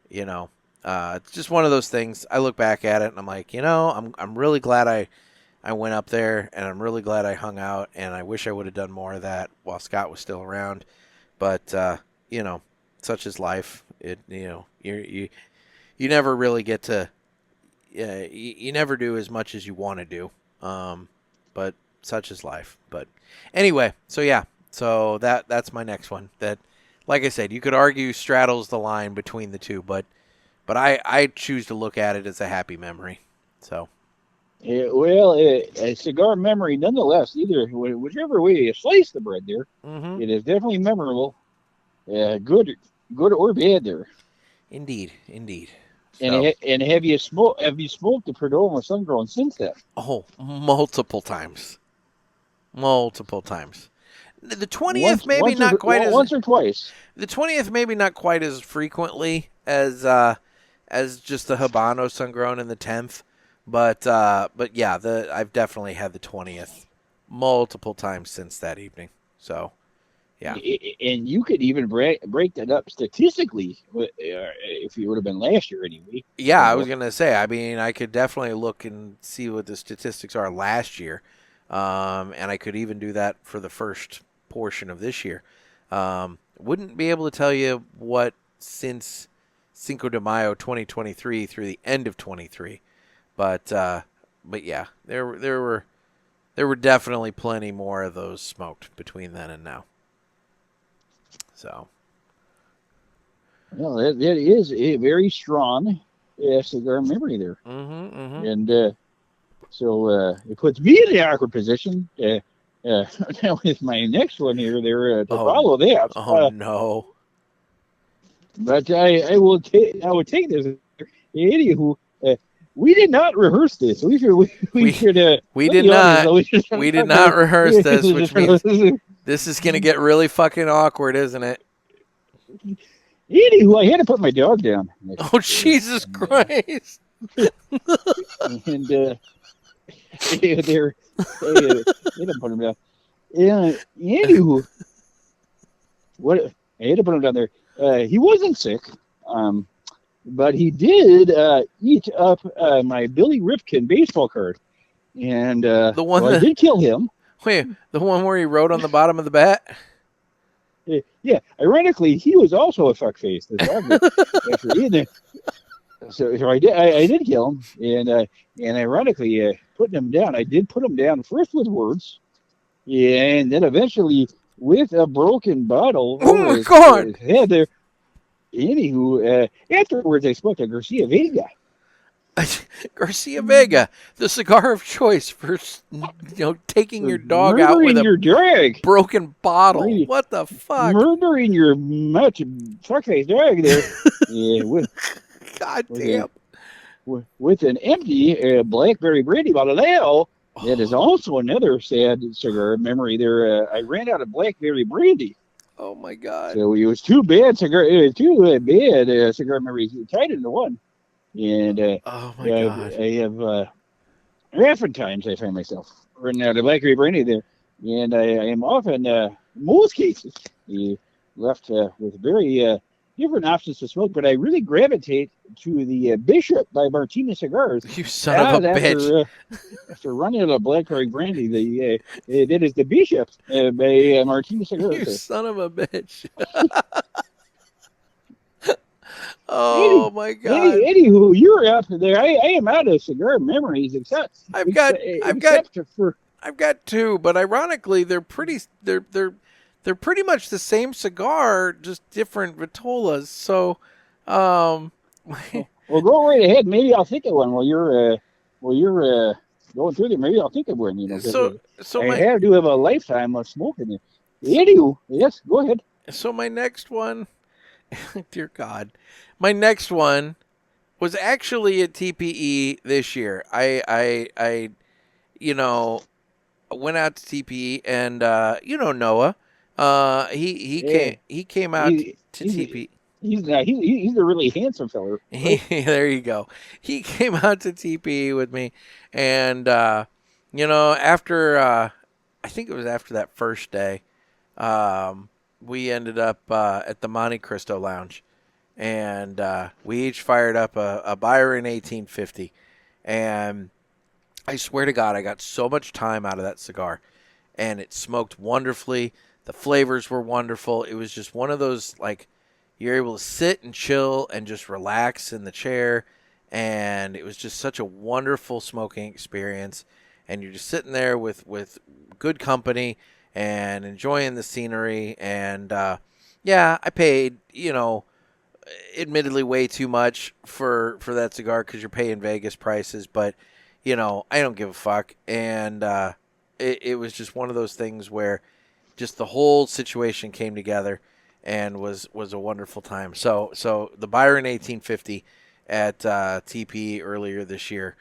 it's just one of those things. I look back at it and I'm like, I'm really glad I went up there, and I'm really glad I hung out, and I wish I would have done more of that while Scott was still around. But, such is life. You never really get to, you never do as much as you want to do. But such is life. But anyway, so that's my next one. That, like I said, you could argue straddles the line between the two, but I choose to look at it as a happy memory. So. A cigar memory nonetheless, whichever way you slice the bread there, Mm-hmm. It is definitely memorable. Good or bad there. Indeed. And have you smoked the Perdomo sun-grown since then? Oh, multiple times. The 20th maybe not quite as once or twice. The 20th maybe not quite as frequently as just the Habano sun-grown and the 10th, but yeah, I've definitely had the 20th multiple times since that evening. So, yeah. And you could even break that up statistically if you would have been last year anyway. Yeah, I was going to say, I mean, I could definitely look and see what the statistics are last year, and I could even do that for the first portion of this year. Wouldn't be able to tell you what since Cinco de Mayo 2023 through the end of 23, but yeah, there there were definitely plenty more of those smoked between then and now. So. Well, that is a very strong cigar memory there. And so it puts me in the awkward position now with my next one here there to follow that. Oh, no. But I would take this. Anywho, we did not rehearse this. We did not rehearse this, which means this is going to get really fucking awkward, isn't it? Anywho, I had to put my dog down. Oh, Jesus Christ. And they didn't put him down. Anywho, I had to put him down there. He wasn't sick, but he did eat up my Billy Ripken baseball card. And the one I did kill him. Wait, the one where he wrote on the bottom of the bat? Yeah, ironically, he was also a fuckface. So I did kill him, and ironically, putting him down, I did put him down first with words, and then eventually with a broken bottle. Oh my God! His head there. Anywho, afterwards I spoke to Garcia Vega. Garcia Vega, the cigar of choice for taking your dog out with a broken bottle. What the fuck? Murdering your much fuckface dog there. Yeah, God damn. With an empty blackberry brandy bottle. That is also another sad cigar memory there. I ran out of blackberry brandy. Oh my God. So it was two bad cigar memories tied into one. And oh my God. I have often times I find myself running out of blackberry brandy there, and I am often, most cases, left with very different options to smoke. But I really gravitate to the Bishop by Martinez Cigars. You son of a bitch! After running out of blackberry brandy, that is the Bishop by Martinez Cigars. You son of a bitch! Oh my God! Anywho, you're up there. I am out of cigar memories, except I've got two, but ironically, they're pretty much the same cigar, just different vitolas. So, well, go right ahead. Maybe I'll think of one while you're going through there. Maybe I'll think of one. So I have to have a lifetime of smoking it. Anywho, yes, go ahead. So my next one. Dear God. My next one was actually at TPE this year. I went out to TPE and Noah. He came out to TPE. He's a really handsome fella. Right? There you go. He came out to TPE with me, and after I think it was after that first day, we ended up at the Monte Cristo Lounge, and we each fired up a Byron 1850. And I swear to God, I got so much time out of that cigar, and it smoked wonderfully. The flavors were wonderful. It was just one of those, like, you're able to sit and chill and just relax in the chair, and it was just such a wonderful smoking experience. And you're just sitting there with good company and enjoying the scenery. And I paid, admittedly way too much for that cigar because you're paying Vegas prices, but I don't give a fuck. And it was just one of those things where just the whole situation came together and was a wonderful time. So the Byron 1850 at TP earlier this year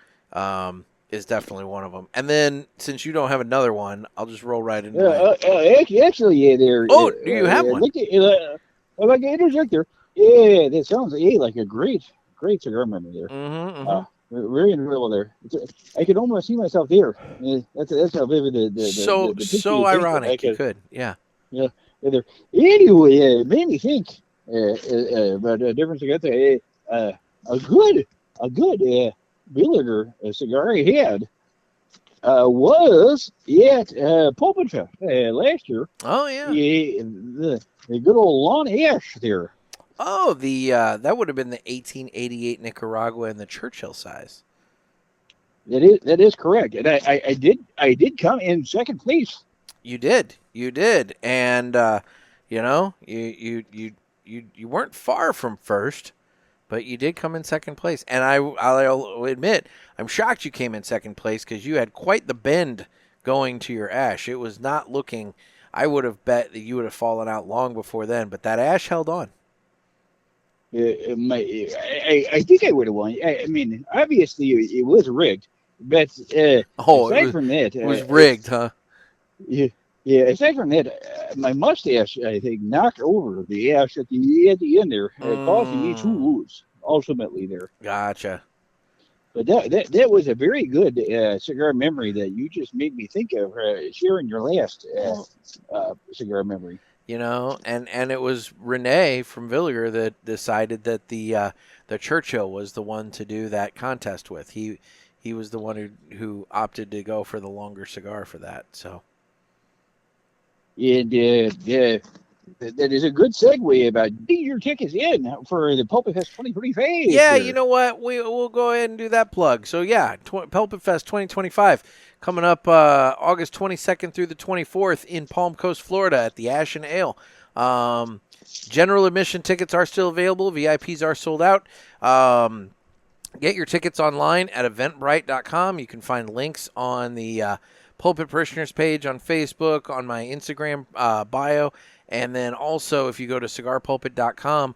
is definitely one of them. And then, since you don't have another one, I'll just roll right into it. Actually, there. Oh, do you have one? I'd like to interject there. Yeah, that sounds like a great cigar memory there. Very enjoyable there. I could almost see myself there. That's how vivid the so ironic. You could, yeah. Yeah. Anyway, it made me think about a different cigar. A good Villiger cigar I had was at PulpitFest last year. Oh yeah. The good old lawn ash there. Oh, the that would have been the 1888 Nicaragua in the Churchill size. That is correct, and I did come in second place. You did, and you weren't far from first, but you did come in second place. And I'll admit, I'm shocked you came in second place because you had quite the bend going to your ash. It was not looking. I would have bet that you would have fallen out long before then, but that ash held on. I think I would have won. I mean, obviously it was rigged, but aside from that, it was rigged, huh? Yeah, yeah. Aside from that, my mustache, I think, knocked over the ash at the end there, costing me 2 wounds ultimately there. Gotcha. But that was a very good cigar memory that you just made me think of sharing your last cigar memory. And it was Renee from Villiger that decided that the Churchill was the one to do that contest with. He was the one who opted to go for the longer cigar for that. So. And that is a good segue about getting your tickets in for the PulpitFest 2025. Yeah, you know what? We'll go ahead and do that plug. So, yeah, PulpitFest 2025 coming up August 22nd through the 24th in Palm Coast, Florida at the Ash and Ale. General admission tickets are still available. VIPs are sold out. Get your tickets online at eventbrite.com. You can find links on the Pulpit Parishioners page on Facebook, on my Instagram bio, and then also if you go to cigarpulpit.com,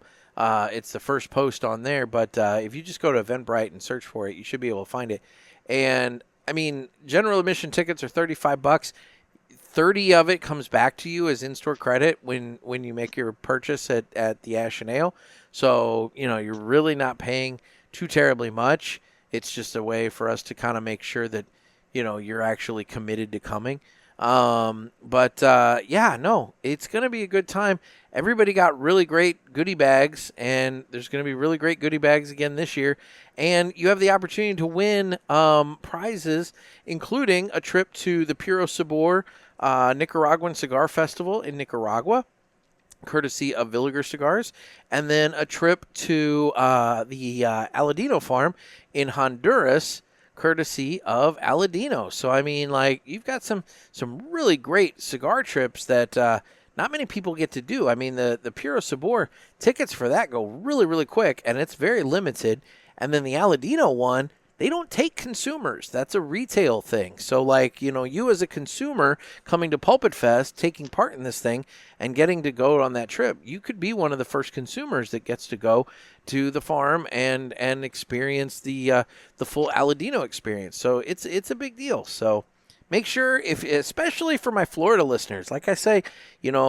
it's the first post on there. But if you just go to Eventbrite and search for it, you should be able to find it. And I mean, general admission tickets are $35. 30 of it comes back to you as in-store credit when you make your purchase at the Ash and Ale. So you're really not paying too terribly much. It's just a way for us to kind of make sure that you're actually committed to coming. It's going to be a good time. Everybody got really great goodie bags, and there's going to be really great goodie bags again this year. And you have the opportunity to win prizes, including a trip to the Puro Sabor Nicaraguan Cigar Festival in Nicaragua, courtesy of Villiger Cigars, and then a trip to the Aladino farm in Honduras, courtesy of Aladino. So, I mean, you've got some really great cigar trips that not many people get to do. I mean, the Puro Sabor tickets for that go really, really quick, and it's very limited. And then the Aladino one, they don't take consumers. That's a retail thing. So, you as a consumer coming to Pulpit Fest, taking part in this thing, and getting to go on that trip, you could be one of the first consumers that gets to go to the farm and experience the full Aladino experience. So it's a big deal. So make sure, especially for my Florida listeners, like I say,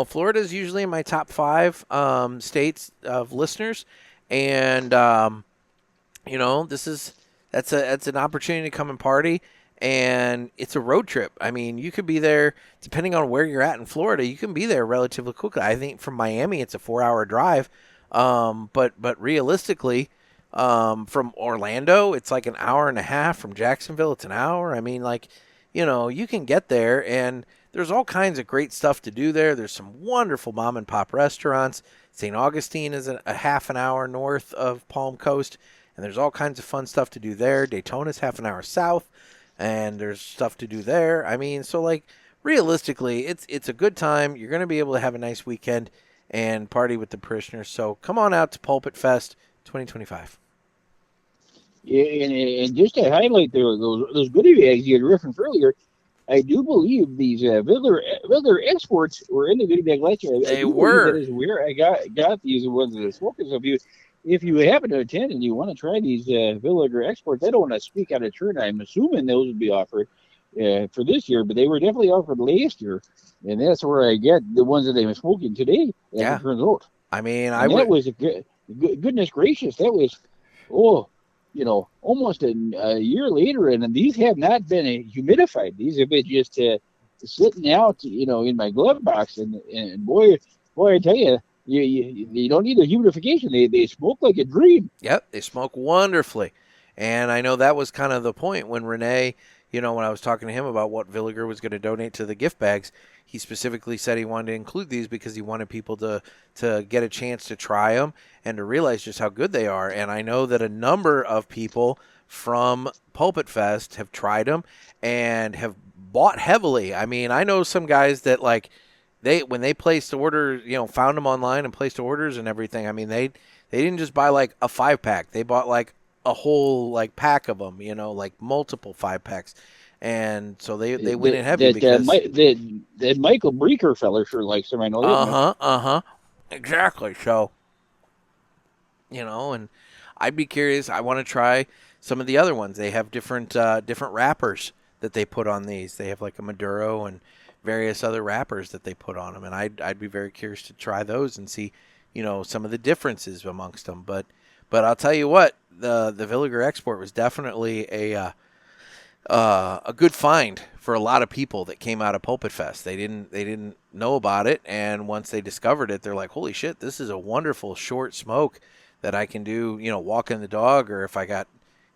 Florida is usually in my top 5 states of listeners, and that's an opportunity to come and party, and it's a road trip. I mean, you could be there, depending on where you're at in Florida, you can be there relatively quickly. I think from Miami, it's a 4-hour drive. But realistically, from Orlando, it's like an hour and a half. From Jacksonville, it's an hour. I mean, you can get there, and there's all kinds of great stuff to do there. There's some wonderful mom and pop restaurants. St. Augustine is a half an hour north of Palm Coast, and there's all kinds of fun stuff to do there. Daytona's half an hour south, and there's stuff to do there. I mean, so realistically, it's a good time. You're going to be able to have a nice weekend and party with the parishioners. So come on out to Pulpit Fest 2025. Yeah, and just to highlight those goodie bags you had referenced earlier, I do believe these Villiger Exports were in the goodie bag last year. They were. That is where I got these ones that I spoken. So if you happen to attend and you want to try these Villiger Exports, I don't want to speak out of turn. I'm assuming those would be offered for this year, but they were definitely offered last year, and that's where I get the ones that I'm smoking today. As it turns out. I mean, that was goodness gracious. That was almost a year later, and these have not been humidified. These have been just sitting out, in my glove box, and boy, I tell you. You don't need a humidification. They smoke like a dream. Yep, they smoke wonderfully. And I know that was kind of the point when Renee, when I was talking to him about what Villiger was going to donate to the gift bags, he specifically said he wanted to include these because he wanted people to get a chance to try them and to realize just how good they are. And I know that a number of people from PulpitFest have tried them and have bought heavily. I mean, I know some guys that when they placed orders, found them online and placed orders and everything. I mean, they didn't just buy like a 5-pack. They bought like a whole pack of them, like multiple 5-packs. And so they went in heavy because that Michael Breaker fella sure likes them. I know. Exactly. So, and I'd be curious. I want to try some of the other ones. They have different wrappers that they put on these. They have like a Maduro and various other wrappers that they put on them, and I'd be very curious to try those and see, some of the differences amongst them. But I'll tell you what, the Villiger Export was definitely a good find for a lot of people that came out of PulpitFest. They didn't know about it, and once they discovered it, they're like, holy shit, this is a wonderful short smoke that I can do, walking the dog, or if I got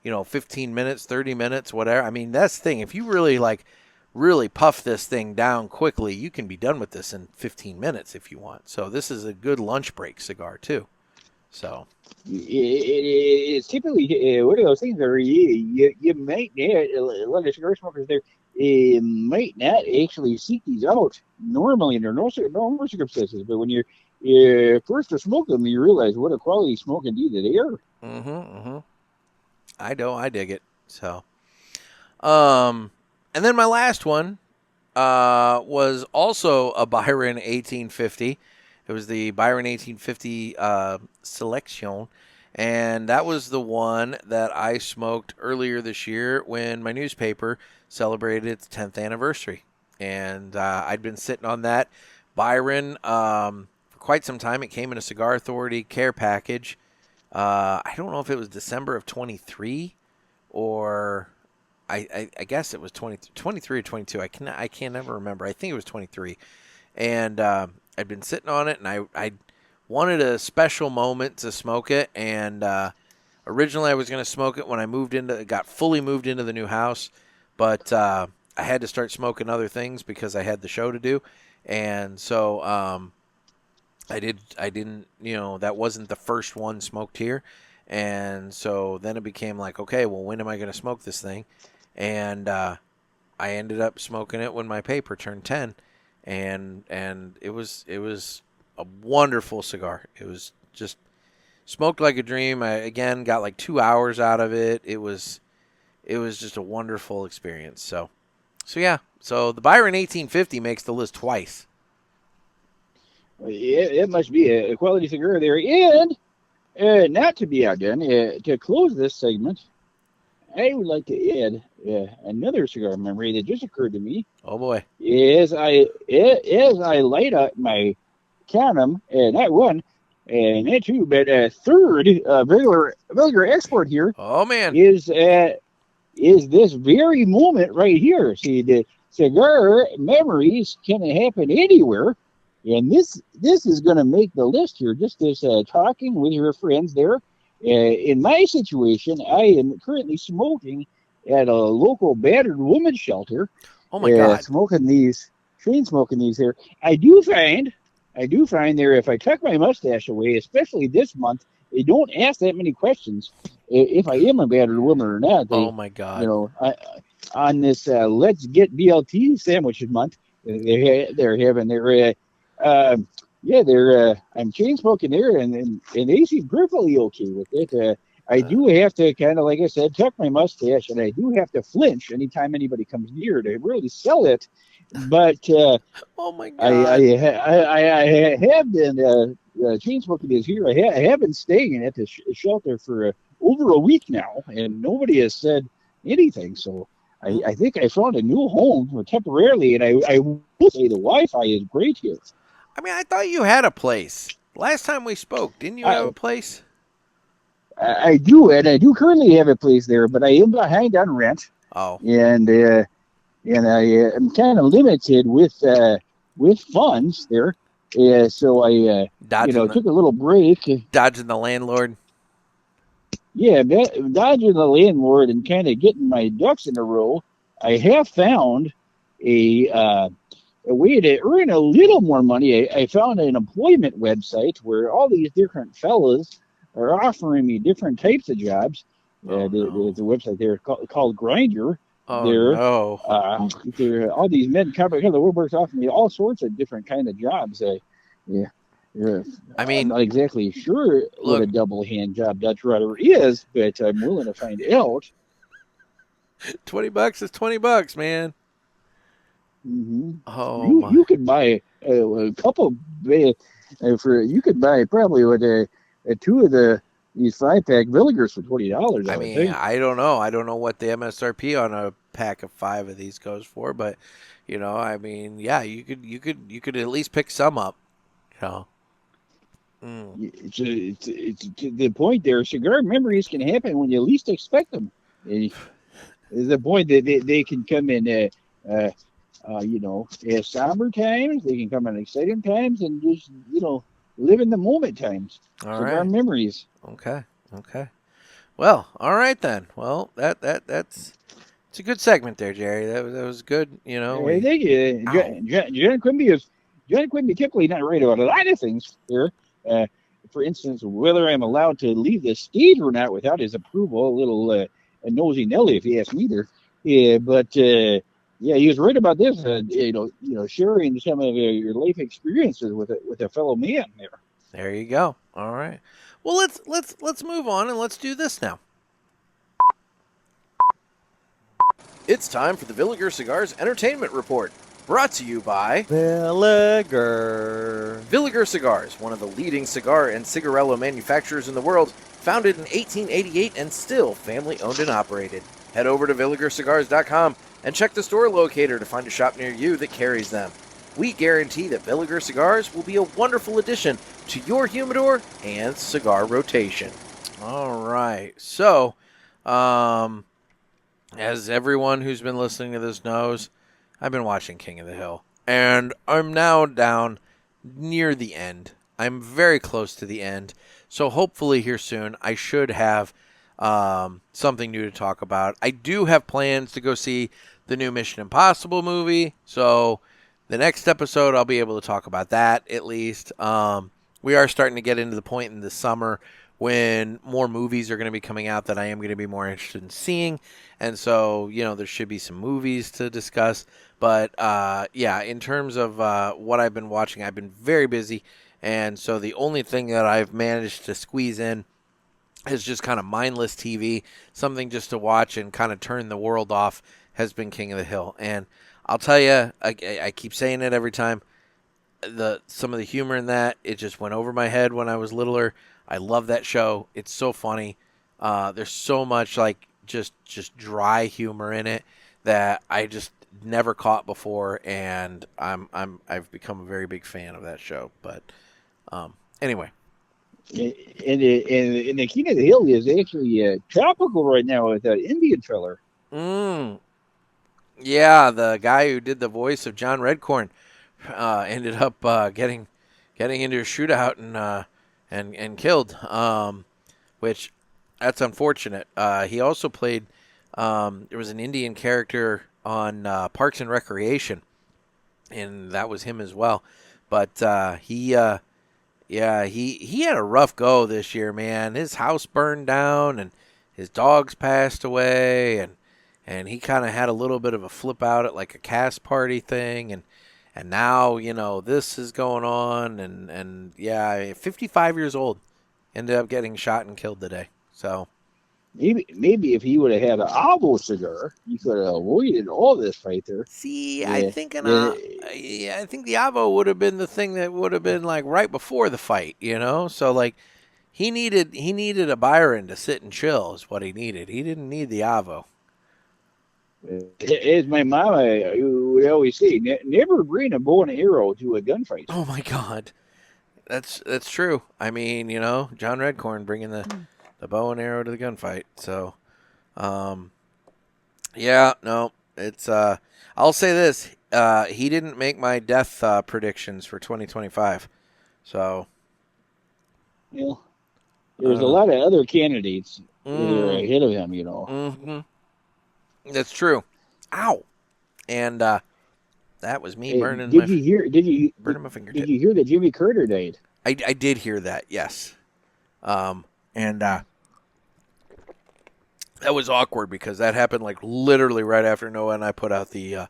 15 minutes, 30 minutes, whatever. I mean, that's the thing. If you really puff this thing down quickly, you can be done with this in 15 minutes if you want. So this is a good lunch break cigar too. So it's typically one of those things where you might not, a lot of cigar smokers there might not actually seek these out normally in their normal circumstances, but when you're first to smoke them, you realize what a quality smoke indeed they are. I know, I dig it. So, and then my last one was also a Byron 1850. It was the Byron 1850 Selection, and that was the one that I smoked earlier this year when my newspaper celebrated its 10th anniversary. And I'd been sitting on that Byron for quite some time. It came in a Cigar Authority care package. I don't know if it was December of 23 or I guess it was 23 or 22. I can't never remember. I think it was 23. And I'd been sitting on it, and I wanted a special moment to smoke it. And originally I was going to smoke it when I got fully moved into the new house, but I had to start smoking other things because I had the show to do. And so I didn't, that wasn't the first one smoked here. And so then it became like, okay, well, when am I going to smoke this thing? And I ended up smoking it when my paper turned 10. And it was a wonderful cigar. It was just smoked like a dream. I, again, got like 2 hours out of it. It was just a wonderful experience. So yeah. So the Byron 1850 makes the list twice. It must be a quality cigar there. And not to be outdone, to close this segment, I would like to add another cigar memory that just occurred to me. Oh boy! As I light up my Canum, not one, not two, but a third Villiger Export here. Oh man! Is this very moment right here? See, the cigar memories can happen anywhere. And this is going to make the list here. Just as talking with your friends there. In my situation, I am currently smoking at a local battered women's shelter. Oh my God! Chain smoking these here. I do find there, if I tuck my mustache away, especially this month, they don't ask that many questions if I am a battered woman or not. Oh my God! On this Let's Get BLT sandwiches month, they're having their. I'm chain smoking there, and they seem perfectly okay with it. I do have to kind of, like I said, tuck my mustache, and I do have to flinch anytime anybody comes near to really sell it. But oh my God, I have been chain smoking is here. I have been staying at the shelter for over a week now, and nobody has said anything. So I think I found a new home temporarily, and I will say the Wi-Fi is great here. I mean, I thought you had a place. Last time we spoke, didn't you have a place? I do, and I do currently have a place there, but I am behind on rent. Oh. And I am kind of limited with funds there. So I took a little break. Dodging the landlord. Yeah, dodging the landlord and kind of getting my ducks in a row. I have found a way to earn a little more money. I found an employment website where all these different fellas are offering me different types of jobs. There's a website there called Grindr. Oh There, no! there all these men coming out of the woodworks offering me all sorts of different kind of jobs. Yeah, yeah. I I'm mean, not exactly sure what a look, double hand job Dutch rudder is, but I'm willing to find out. $20 is $20, man. Mm-hmm. Oh You my! you could buy a couple for you could buy probably with two of these 5-pack Villigers for $20. I I would mean, think. I don't know. I don't know what the MSRP on a pack of 5 of these goes for, but I mean, yeah, you could at least pick some up. You know. Mm. It's to the point there. Cigar memories can happen when you least expect them. There's the point that they can come in. At somber times, they can come in exciting times, and just live in the moment times. All Cigar right. memories. Okay. Okay. Well, all right then. Well, that's it's a good segment there, Jerry. That was good. I think Ow. John Quimby typically not right about a lot of things here. Uh, for instance, whether I'm allowed to leave the stage or not without his approval, a little a nosy Nelly, if you ask me there. Yeah, but yeah, he was right about this. Sharing some of your life experiences with a fellow man there. There you go. All right. Well, let's move on and let's do this now. It's time for the Villiger Cigars Entertainment Report, brought to you by Villiger. Villiger Cigars, one of the leading cigar and cigarello manufacturers in the world, founded in 1888 and still family owned and operated. Head over to VilligerCigars.com and check the store locator to find a shop near you that carries them. We guarantee that Villiger Cigars will be a wonderful addition to your humidor and cigar rotation. All right. So, as everyone who's been listening to this knows, I've been watching King of the Hill, and I'm now down near the end. I'm very close to the end, so hopefully here soon I should have something new to talk about. I do have plans to go see the new Mission Impossible movie, so the next episode I'll be able to talk about that at least. We are starting to get into the point in the summer when more movies are going to be coming out that I am going to be more interested in seeing. And so, there should be some movies to discuss. But, yeah, in terms of what I've been watching, I've been very busy. And so the only thing that I've managed to squeeze in is just kind of mindless TV, something just to watch and kind of turn the world off, has been King of the Hill. And I'll tell you, I keep saying it every time, some of the humor in that, it just went over my head when I was littler. I love that show. It's so funny. There's so much just dry humor in it that I just never caught before, and I've become a very big fan of that show. But anyway, And the King of the Hill is actually tropical right now with that Indian feller. Yeah, the guy who did the voice of John Redcorn ended up getting into a shootout and killed, which that's unfortunate. He also played. There was an Indian character on Parks and Recreation, and that was him as well. But he had a rough go this year, man. His house burned down, and his dogs passed away, and he kind of had a little bit of a flip out at like a cast party thing, and now, this is going on, and 55 years old, ended up getting shot and killed today. So maybe if he would have had an Avo cigar, he could have avoided all this fight there. see, Yeah. I think I think the Avo would have been the thing that would have been like right before the fight, So like he needed a Byron to sit and chill is what he needed. He didn't need the Avo. As my mama would always say, never bring a bow and arrow to a gunfight. Oh my God, that's true. I mean, John Redcorn bringing the bow and arrow to the gunfight. So, it's. I'll say this: he didn't make my death predictions for 2025. So, Yeah, there's a lot of other candidates that are ahead of him. Mm-hmm. That's true. Ow! And that was me burning Did you hear? my fingertip. Did you hear that Jimmy Carter died? I did hear that. Yes. And that was awkward because that happened like literally right after Noah and I put out the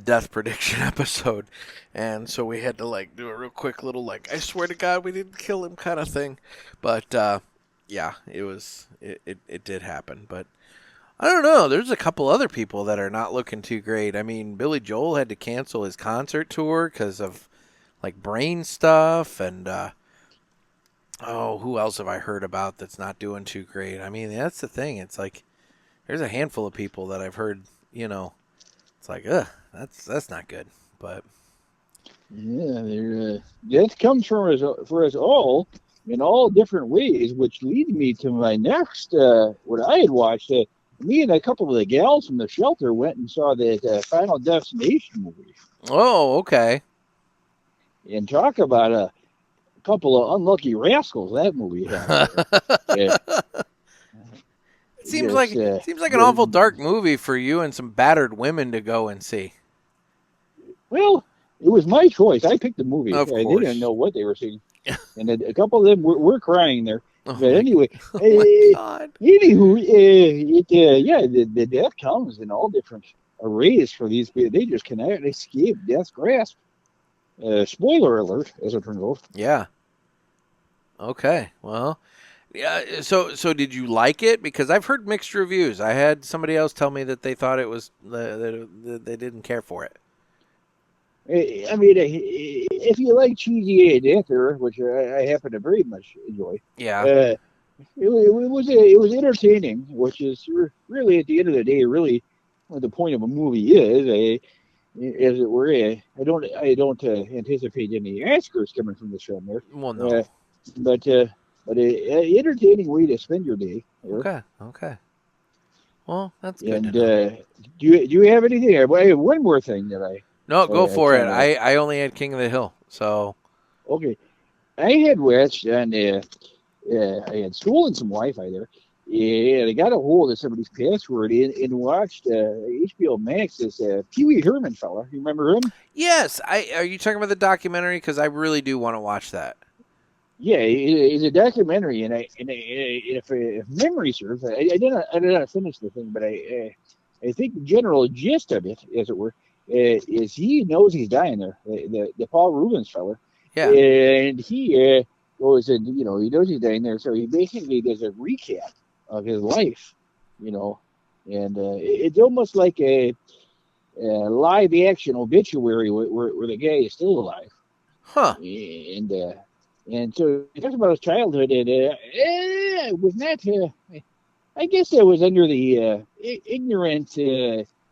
death prediction episode, and so we had to like do a real quick little like I swear to God we didn't kill him kind of thing. But yeah, it did happen. But I don't know. There's a couple other people that are not looking too great. I mean, Billy Joel had to cancel his concert tour because of like brain stuff, and who else have I heard about that's not doing too great? I mean, that's the thing. It's like there's a handful of people that I've heard. It's like, that's not good. But yeah, death comes for us all in all different ways, which leads me to my next what I had watched. Me and a couple of the gals from the shelter went and saw the Final Destination movie. Oh, okay. And talk about a couple of unlucky rascals that movie had. Yeah. It seems like an awful dark movie for you and some battered women to go and see. Well, it was my choice. I picked the movie. Of They course. didn't know what they were seeing, and a couple of them were crying there. Oh But anyway, God. anywho, the death comes in all different arrays for these people. They just cannot escape death's grasp. Spoiler alert, as it turns out. Yeah. Okay. Well, yeah. So did you like it? Because I've heard mixed reviews. I had somebody else tell me that they thought it was that they didn't care for it. I mean, if you like cheesy death, which I happen to very much enjoy, Yeah. it was entertaining, which is really at the end of the day, really what the point of a movie is. As it were, I don't anticipate any Oscars coming from this film there. Well, no. But an entertaining way to spend your day. Okay. Well, that's good. And do you have anything? I have one more thing that I. No, go for it. kinda- I only had King of the Hill, so Okay, I had watched and I had stolen some Wi-Fi there, and I got a hold of somebody's password and watched HBO Max. This Pee Wee Herman fella. You remember him? yes. Are you talking about the documentary? Because I really do want to watch that. Yeah, it's a documentary, and if memory serves, I did not finish the thing, but I think the general gist of it, as it were, is he knows he's dying there. The Paul Rubens fella. Yeah. And he goes and he knows he's dying there, so he basically does a recap of his life, and it's almost like a live action obituary where the guy is still alive. Huh. And so he talks about his childhood, and it was not. I guess it was under the ignorant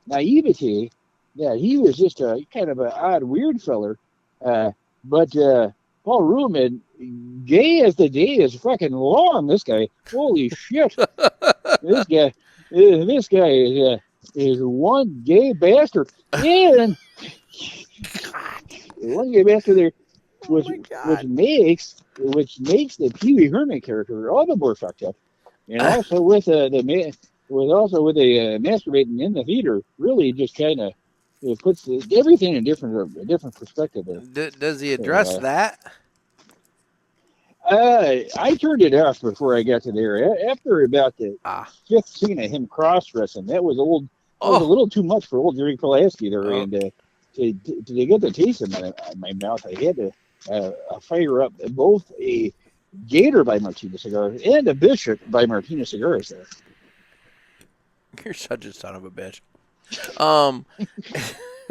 naivety that he was just a kind of an odd, weird feller. But Paul Rubin, gay as the day is fucking long. This guy, holy shit! This guy is one gay bastard, and one gay bastard there, which makes the Pee Wee Herman character all the more fucked up, and also with the masturbating in the theater, really just kind of. It puts everything in a different perspective. Does he address that? I turned it off before I got to there. After about the fifth scene of him cross-dressing, that was old. That was a little too much for old Jerry Pulaski there. And to get the taste in my mouth, I had to fire up both a Gator by Martina Cigars and a Bishop by Martina Cigars there. You're such a son of a bitch.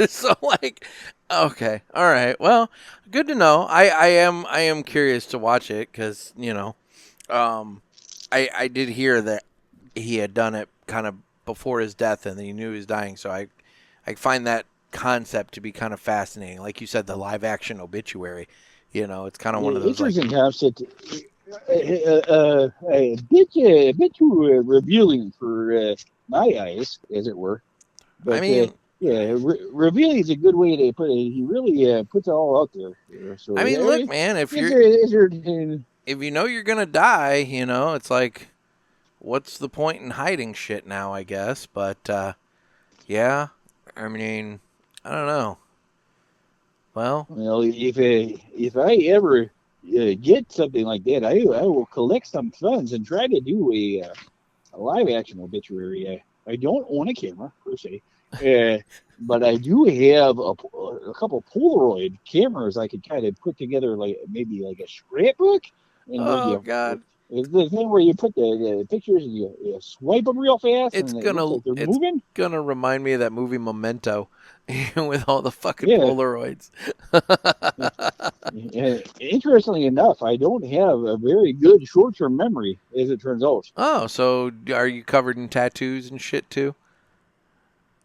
So like, okay, all right. Well, good to know. I am curious to watch it because I did hear that he had done it kind of before his death and he knew he was dying. So I find that concept to be kind of fascinating. Like you said, the live action obituary. It's kind of one of those interesting concept. A bit too revealing for my eyes, as it were. But, I mean, revealing is a good way to put it. He really puts it all out there. So, I mean, look, man, if you know you're gonna die, it's like, what's the point in hiding shit now? I guess, but yeah, I mean, I don't know. Well, if I ever get something like that, I will collect some funds and try to do a live action obituary. I don't own a camera per se, but I do have a couple Polaroid cameras I could kind of put together, like maybe like a scrapbook, and where oh you God, it's the thing where you put the pictures and you swipe them real fast, it's and it looks like they're it's moving. gonna remind me of that movie Memento, with all the fucking Yeah. Polaroids. Interestingly enough, I don't have a very good short-term memory, as it turns out. Oh, so are you covered in tattoos and shit too?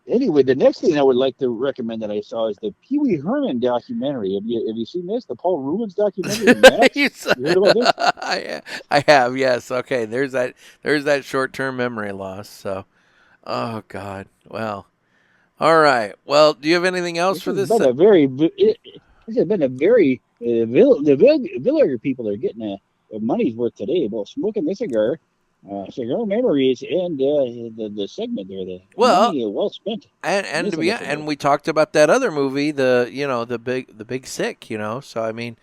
Anyway, the next thing I would like to recommend that I saw is the Pee Wee Herman documentary. Have you seen this? The Paul Rubens documentary? Max? You heard about this? I have, yes. Okay, there's that short-term memory loss. So, oh God. Well, all right. Well, do you have anything else for this? This has been a very the Villiger people are getting a money's worth today about smoking the cigar. Cigar memories and the segment there, the money well spent. And to be and we talked about that other movie, the big sick, So I mean,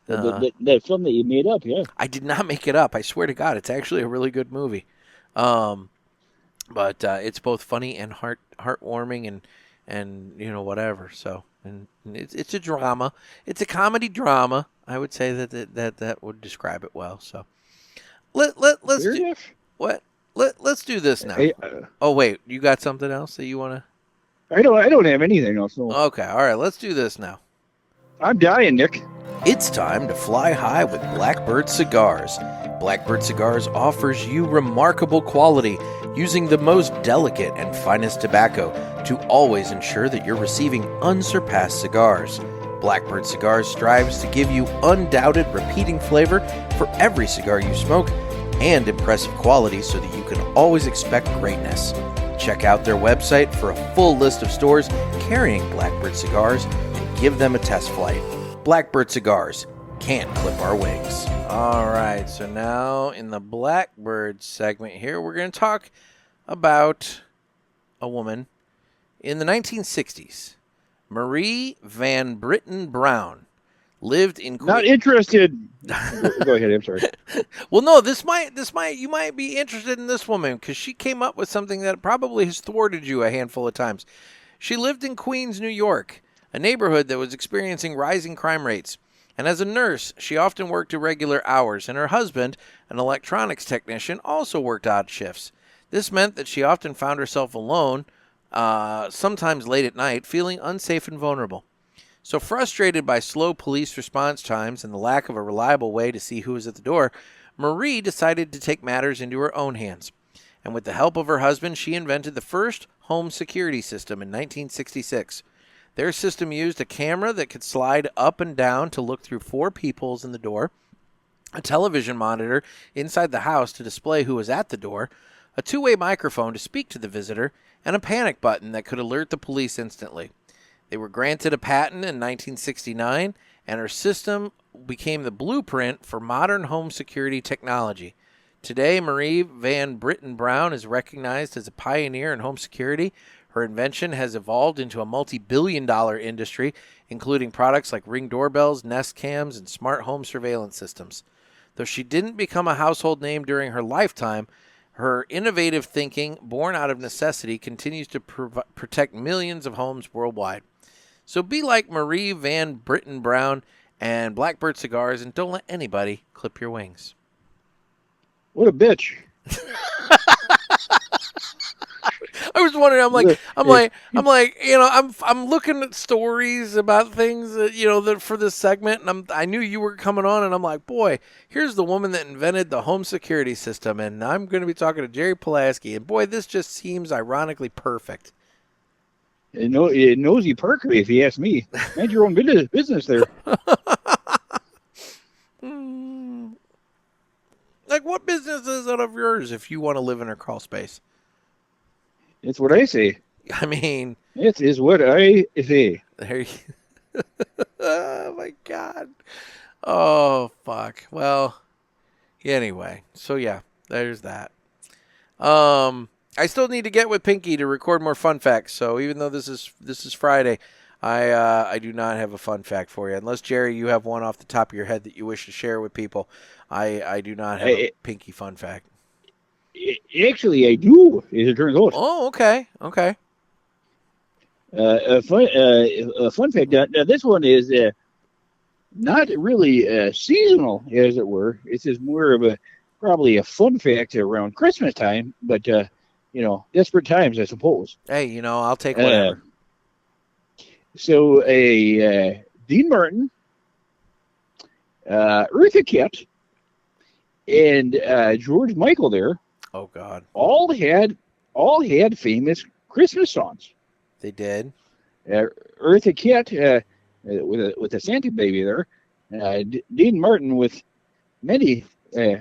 that film that you made up, yeah. I did not make it up. I swear to God, it's actually a really good movie. But it's both funny and heartwarming and whatever. So and it's a drama. It's a comedy drama. I would say that would describe it well. So. Let's do what? Let's do this now. Oh wait, you got something else that you want to? I don't have anything else. No. Okay, all right. Let's do this now. I'm dying, Nick. It's time to fly high with Blackbird Cigars. Blackbird Cigars offers you remarkable quality using the most delicate and finest tobacco to always ensure that you're receiving unsurpassed cigars. Blackbird Cigars strives to give you undoubted repeating flavor for every cigar you smoke and impressive quality so that you can always expect greatness. Check out their website for a full list of stores carrying Blackbird Cigars and give them a test flight. Blackbird Cigars, can't clip our wings. All right, so now in the Blackbird segment here, we're going to talk about a woman in the 1960s. Marie Van Britten Brown lived in Not interested. Go ahead. I'm sorry. Well, no, you might be interested in this woman because she came up with something that probably has thwarted you a handful of times. She lived in Queens, New York, a neighborhood that was experiencing rising crime rates. And as a nurse, she often worked irregular hours, and her husband, an electronics technician, also worked odd shifts. This meant that she often found herself alone, sometimes late at night, feeling unsafe and vulnerable. So frustrated by slow police response times and the lack of a reliable way to see who was at the door, Marie decided to take matters into her own hands. And with the help of her husband, she invented the first home security system in 1966. Their system used a camera that could slide up and down to look through 4 peepholes in the door, a television monitor inside the house to display who was at the door, a 2-way microphone to speak to the visitor, and a panic button that could alert the police instantly. They were granted a patent in 1969, and her system became the blueprint for modern home security technology. Today, Marie Van Britten Brown is recognized as a pioneer in home security. Her invention has evolved into a multi-billion-dollar industry, including products like Ring doorbells, Nest cams, and smart home surveillance systems. Though she didn't become a household name during her lifetime, her innovative thinking, born out of necessity, continues to protect millions of homes worldwide. So be like Marie Van Britten Brown and Blackbird Cigars, and don't let anybody clip your wings. What a bitch! I was wondering. I'm looking at stories about things that for this segment, and I knew you were coming on, and I'm like, boy, here's the woman that invented the home security system, and I'm going to be talking to Jerry Pulaski, and boy, this just seems ironically perfect. Nosy Parker, if you ask me. Mind your own business there. Like, what business is it of yours if you want to live in her crawl space? It's what I say. I mean... It is what I say. There you... Oh, my God. Oh, fuck. Well, anyway. So, yeah, there's that. I still need to get with Pinky to record more fun facts. So even though this is Friday, I do not have a fun fact for you. Unless, Jerry, you have one off the top of your head that you wish to share with people. I do not have a Pinky fun fact. Actually, I do, as it turns out. Oh, okay. A fun fact. Now, this one is not really seasonal, as it were. It's just more of probably a fun fact around Christmas time, but desperate times, I suppose. Hey, I'll take whatever. So Dean Martin, Eartha Kitt, and George Michael there. Oh God! All had famous Christmas songs. They did. Eartha Kitt with the Santa baby there. Dean Martin with many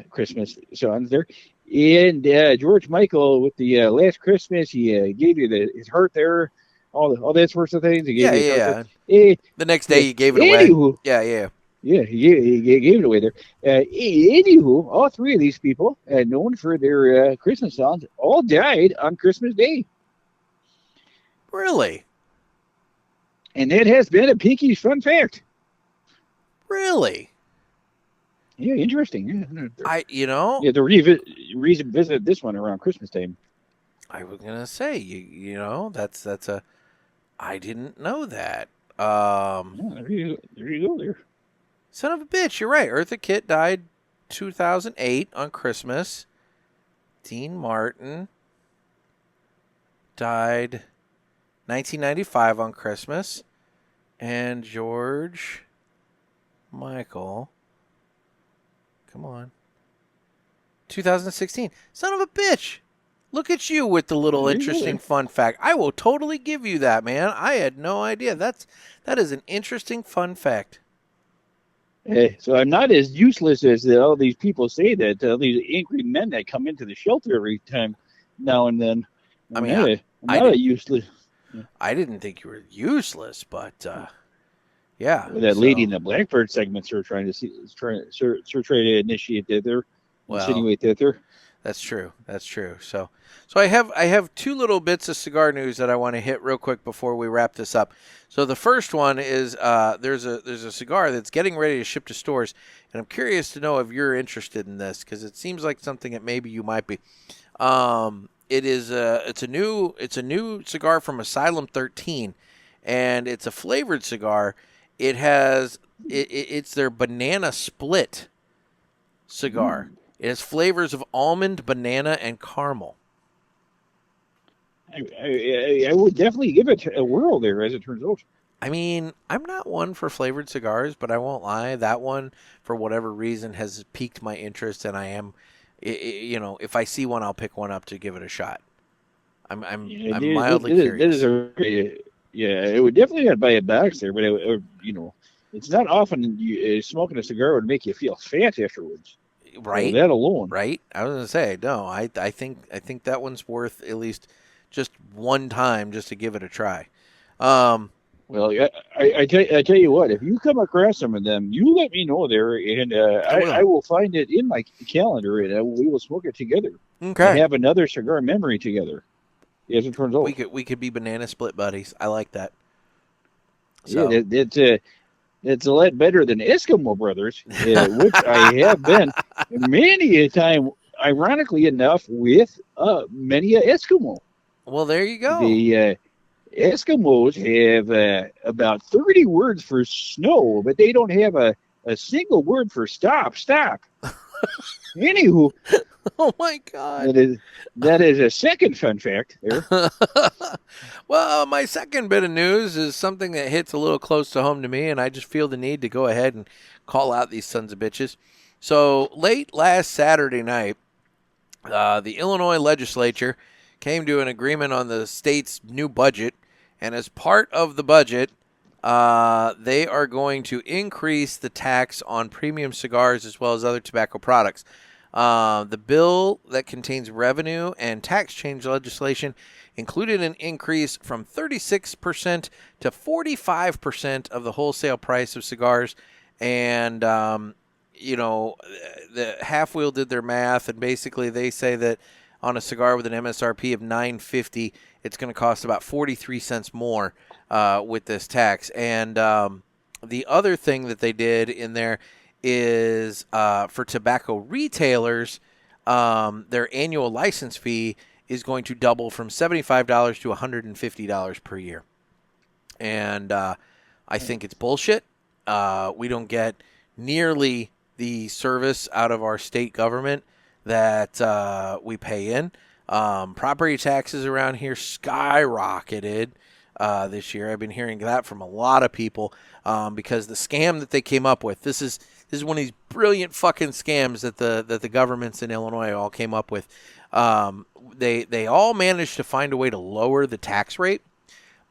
Christmas songs there, and George Michael with the Last Christmas. He gave you his heart there. All that sorts of things. He gave the next day he gave it away. Yeah, he gave it away there. Anywho, all three of these people, known for their Christmas songs, all died on Christmas Day. Really? And that has been a Pinky's fun fact. Really? Yeah, interesting. Yeah. To revisit this one around Christmas time. I was gonna say, that's a. I didn't know that. There you go. There. Son of a bitch, you're right. Eartha Kitt died 2008 on Christmas. Dean Martin died 1995 on Christmas. And George Michael, come on, 2016. Son of a bitch. Look at you with the little interesting fun fact. I will totally give you that, man. I had no idea. That is an interesting fun fact. Hey, so I'm not as useless as all these people say that these angry men that come into the shelter every time now and then. I'm not useless. I didn't think you were useless, but yeah. Well, that lady in the Blackbird segments are trying to initiate that there, insinuate that there. That's true. So I have two little bits of cigar news that I want to hit real quick before we wrap this up. So the first one is there's a cigar that's getting ready to ship to stores, and I'm curious to know if you're interested in this because it seems like something that maybe you might be. It's a new cigar from Asylum 13, and it's a flavored cigar. It's their banana split cigar. It has flavors of almond, banana, and caramel. I would definitely give it a whirl there, as it turns out. I mean, I'm not one for flavored cigars, but I won't lie. That one, for whatever reason, has piqued my interest, and I am, if I see one, I'll pick one up to give it a shot. I'm mildly curious. It would definitely not buy a box there, but it's not often smoking a cigar would make you feel fat afterwards. Right. That alone. Right. I was gonna say no. I think that one's worth at least just one time just to give it a try. Well, I tell you what. If you come across some of them, you let me know there, and I will find it in my calendar, and we will smoke it together. Okay. And have another cigar memory together. As it turns out, we could be banana split buddies. I like that. So. Yeah, it's a lot better than Eskimo Brothers, which I have been many a time, ironically enough, with many a Eskimo. Well, there you go. The Eskimos have about 30 words for snow, but they don't have a single word for stop. Anywho. Oh, my God. That is a second fun fact there. Well, my second bit of news is something that hits a little close to home to me, and I just feel the need to go ahead and call out these sons of bitches. So late last Saturday night, the Illinois legislature came to an agreement on the state's new budget, and as part of the budget, they are going to increase the tax on premium cigars as well as other tobacco products. The bill that contains revenue and tax change legislation included an increase from 36% to 45% of the wholesale price of cigars. And, the Half Wheel did their math, and basically they say that on a cigar with an MSRP of $9.50, it's going to cost about 43 cents more with this tax. And the other thing that they did in there is for tobacco retailers, their annual license fee is going to double from $75 to $150 per year. And I think it's bullshit. We don't get nearly the service out of our state government that we pay in. Property taxes around here skyrocketed this year. I've been hearing that from a lot of people because the scam that they came up with. This is one of these brilliant fucking scams that the governments in Illinois all came up with. They all managed to find a way to lower the tax rate,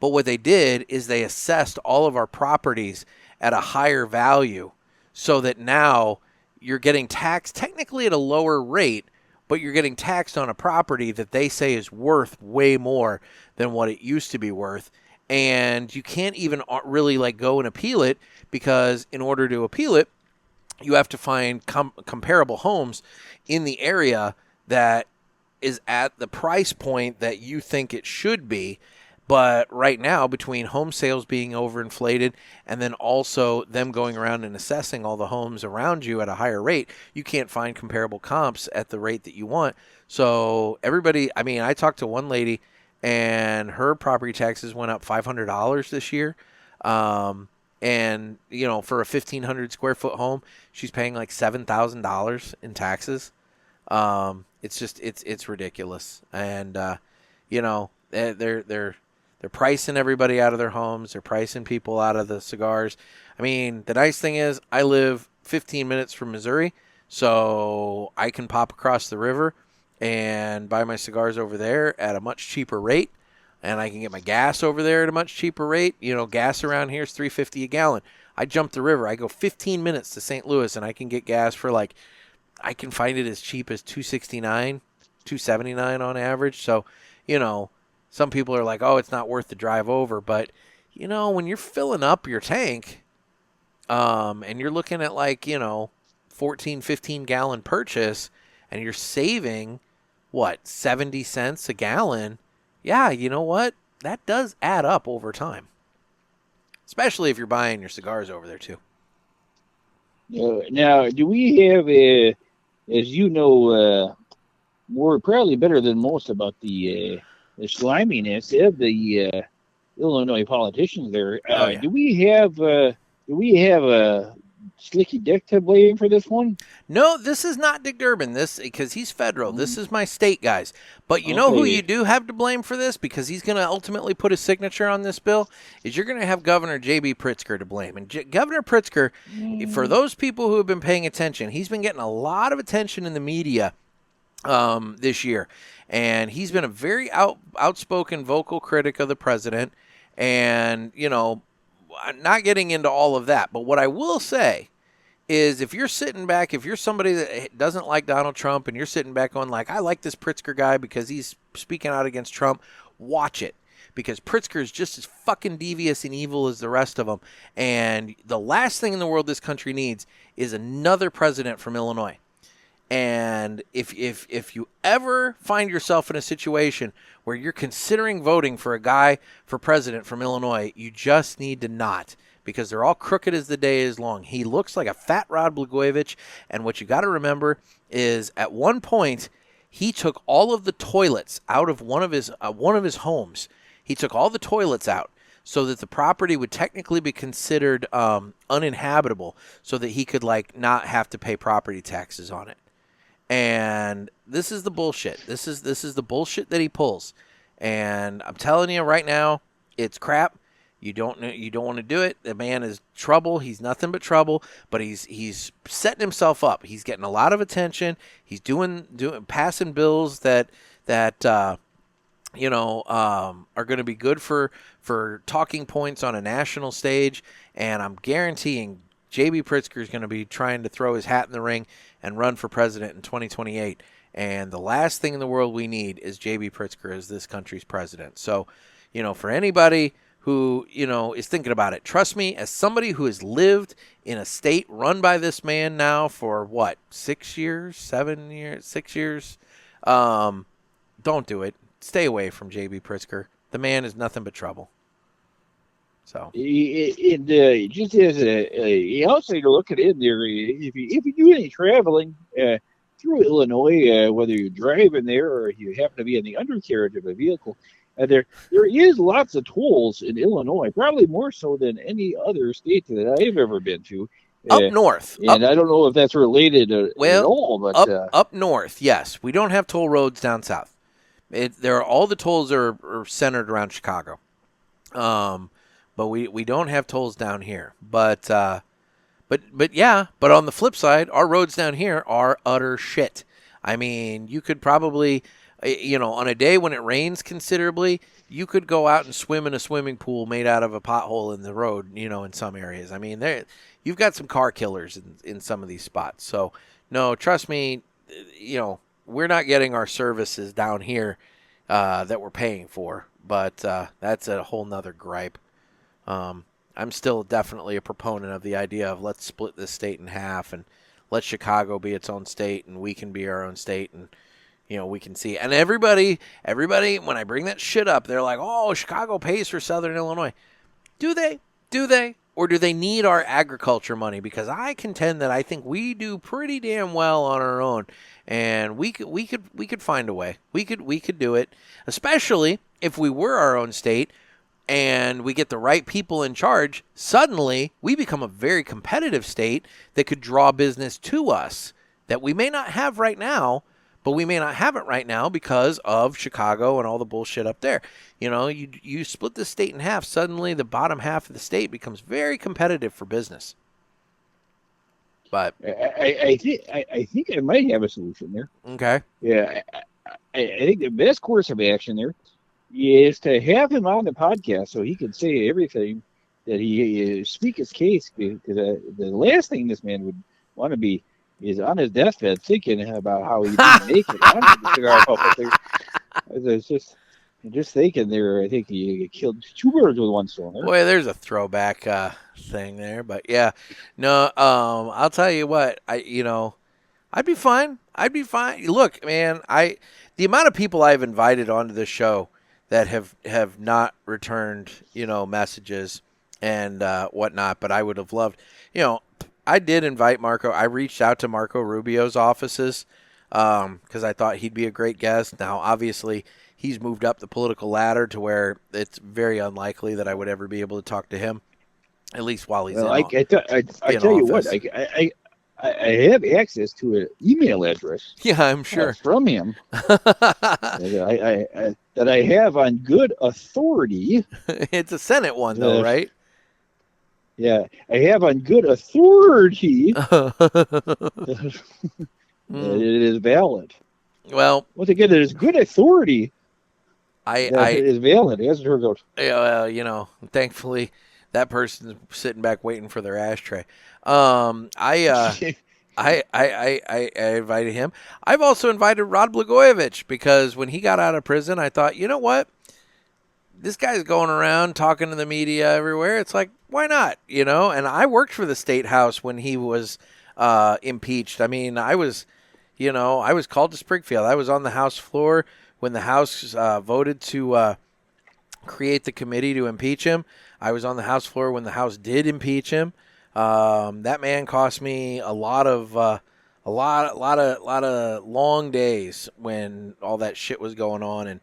but what they did is they assessed all of our properties at a higher value, so that now you're getting taxed technically at a lower rate, but you're getting taxed on a property that they say is worth way more than what it used to be worth. And you can't even really like go and appeal it, because in order to appeal it, you have to find comparable homes in the area that is at the price point that you think it should be. But right now, between home sales being overinflated and then also them going around and assessing all the homes around you at a higher rate, you can't find comparable comps at the rate that you want. So everybody, I mean, I talked to one lady and her property taxes went up $500 this year. And, you know, for a 1,500 square foot home, she's paying like $7,000 in taxes. It's just, it's ridiculous. And, you know, they're pricing everybody out of their homes. They're pricing people out of the cigars. I mean, the nice thing is I live 15 minutes from Missouri, so I can pop across the river and buy my cigars over there at a much cheaper rate. And I can get my gas over there at a much cheaper rate. You know, gas around here is $3.50 a gallon. I jump the river. I go 15 minutes to St. Louis, and I can get gas for like, I can find it as cheap as $2.69, $2.79 on average. So, you know, some people are like, oh, it's not worth the drive over. But, you know, when you're filling up your tank and you're looking at like, you know, 14, 15 gallon purchase and you're saving, what, 70 cents a gallon? Yeah, you know what? That does add up over time, especially if you're buying your cigars over there too. Now, do we have, as you know, we're probably better than most about the sliminess of the Illinois politicians there. Oh, yeah. Do we have a Slicky Dick to blame for this one? No, this is not Dick Durbin. This, because he's federal. This is my state guys. But you know who you do have to blame for this, because he's going to ultimately put a signature on this bill, is you're going to have Governor J.B. Pritzker to blame. And Governor Pritzker, for those people who have been paying attention, he's been getting a lot of attention in the media this year. And he's been a very outspoken vocal critic of the president. And, you know, I'm not getting into all of that. But what I will say is, if you're sitting back, if you're somebody that doesn't like Donald Trump and you're sitting back going like, I like this Pritzker guy because he's speaking out against Trump, watch it. Because Pritzker is just as fucking devious and evil as the rest of them. And the last thing in the world this country needs is another president from Illinois. And if you ever find yourself in a situation where you're considering voting for a guy for president from Illinois, you just need to not, because they're all crooked as the day is long. He looks like a fat Rod Blagojevich, and what you got to remember is at one point he took all of the toilets out of one of his homes. He took all the toilets out so that the property would technically be considered uninhabitable, so that he could like not have to pay property taxes on it. And this is the bullshit. This is the bullshit that he pulls. And I'm telling you right now, it's crap. You don't want to do it. The man is trouble. He's nothing but trouble. But he's setting himself up. He's getting a lot of attention. He's passing bills that are going to be good for talking points on a national stage. And I'm guaranteeing J.B. Pritzker is going to be trying to throw his hat in the ring and run for president in 2028. And the last thing in the world we need is J.B. Pritzker as this country's president. So, you know, for anybody who, you know, is thinking about it, trust me, as somebody who has lived in a state run by this man now for, 6 years, 7 years, 6 years, don't do it. Stay away from J.B. Pritzker. The man is nothing but trouble. So just as a outsider looking in there, if you do any traveling through Illinois, whether you're driving there or you happen to be in the undercarriage of a vehicle, there is lots of tolls in Illinois, probably more so than any other state that I've ever been to. Up north, and I don't know if that's related at all, but up north, yes, we don't have toll roads down south. All the tolls are centered around Chicago. But we don't have tolls down here. But on the flip side, our roads down here are utter shit. I mean, you could probably, on a day when it rains considerably, you could go out and swim in a swimming pool made out of a pothole in the road, in some areas. I mean, you've got some car killers in some of these spots. So, no, trust me, we're not getting our services down here that we're paying for. But that's a whole nother gripe. I'm still definitely a proponent of the idea of let's split this state in half and let Chicago be its own state and we can be our own state and, we can see. And everybody, when I bring that shit up, they're like, oh, Chicago pays for Southern Illinois. Do they? Or do they need our agriculture money? Because I contend that I think we do pretty damn well on our own. And we could find a way. We could do it, especially if we were our own state. And we get the right people in charge, suddenly we become a very competitive state that could draw business to us that we may not have right now, but we may not have it right now because of Chicago and all the bullshit up there. You split the state in half, suddenly the bottom half of the state becomes very competitive for business. But I think I might have a solution there. Okay. Yeah, I think the best course of action there is to have him on the podcast so he can say everything that he speak his case. Because the last thing this man would want to be is on his deathbed thinking about how he didn't make it on the cigar pulpit. It's just thinking there. I think he killed two birds with one stone. Boy, there's a throwback thing there, but yeah, no. I'll tell you what. I'd be fine. Look, man, the amount of people I've invited onto this show that have not returned, messages and whatnot. But I would have loved, I did invite Marco. I reached out to Marco Rubio's offices because I thought he'd be a great guest. Now, obviously, he's moved up the political ladder to where it's very unlikely that I would ever be able to talk to him, at least while he's I tell you what, I have access to an email address. Yeah, I'm sure. From him. that I have on good authority. It's a Senate one, though, right? Yeah, I have on good authority that it is valid. Well, once again, it is good authority it is valid. As it turns out. Yeah, well, thankfully, that person's sitting back waiting for their ashtray. I invited him. I've also invited Rod Blagojevich because when he got out of prison, I thought, you know what? This guy's going around talking to the media everywhere. It's like, why not? And I worked for the State House when he was impeached. I mean, I was called to Springfield. I was on the House floor when the House voted to create the committee to impeach him. I was on the House floor when the House did impeach him. That man cost me a lot of long days when all that shit was going on, and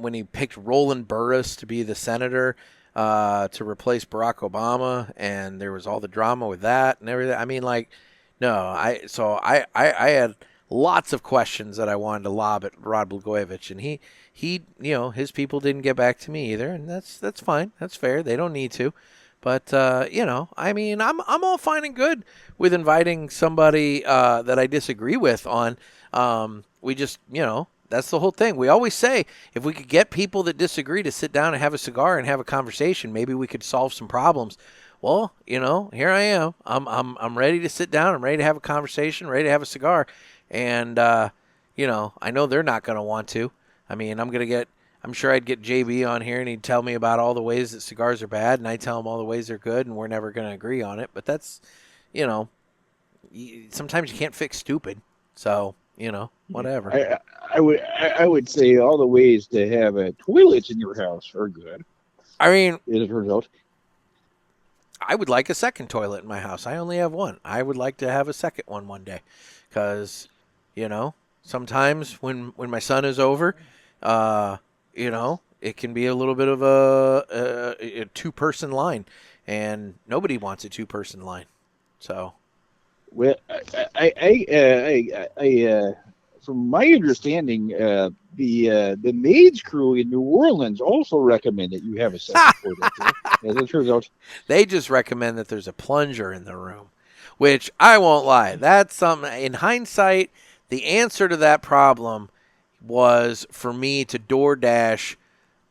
when he picked Roland Burris to be the senator to replace Barack Obama, and there was all the drama with that and everything. I mean, I had lots of questions that I wanted to lob at Rod Blagojevich, and he his people didn't get back to me either, and that's fine, that's fair. They don't need to. But, I mean, I'm all fine and good with inviting somebody that I disagree with on. We just, that's the whole thing. We always say if we could get people that disagree to sit down and have a cigar and have a conversation, maybe we could solve some problems. Well, here I am. I'm ready to sit down. I'm ready to have a conversation, ready to have a cigar. And, I know they're not going to want to. I mean, I'm sure I'd get JB on here and he'd tell me about all the ways that cigars are bad, and I tell him all the ways they're good, and we're never going to agree on it. But that's, sometimes you can't fix stupid. So whatever. I would say all the ways to have toilets in your house are good. I mean, As it turns out. I would like a second toilet in my house. I only have one. I would like to have a second one day, because, sometimes when my son is over, it can be a little bit of a two-person line, and nobody wants a two-person line. So, Well, from my understanding, the maids crew in New Orleans also recommend that you have a second toilet. As it turns out, they just recommend that there's a plunger in the room, which I won't lie. That's something, in hindsight, the answer to that problem was for me to DoorDash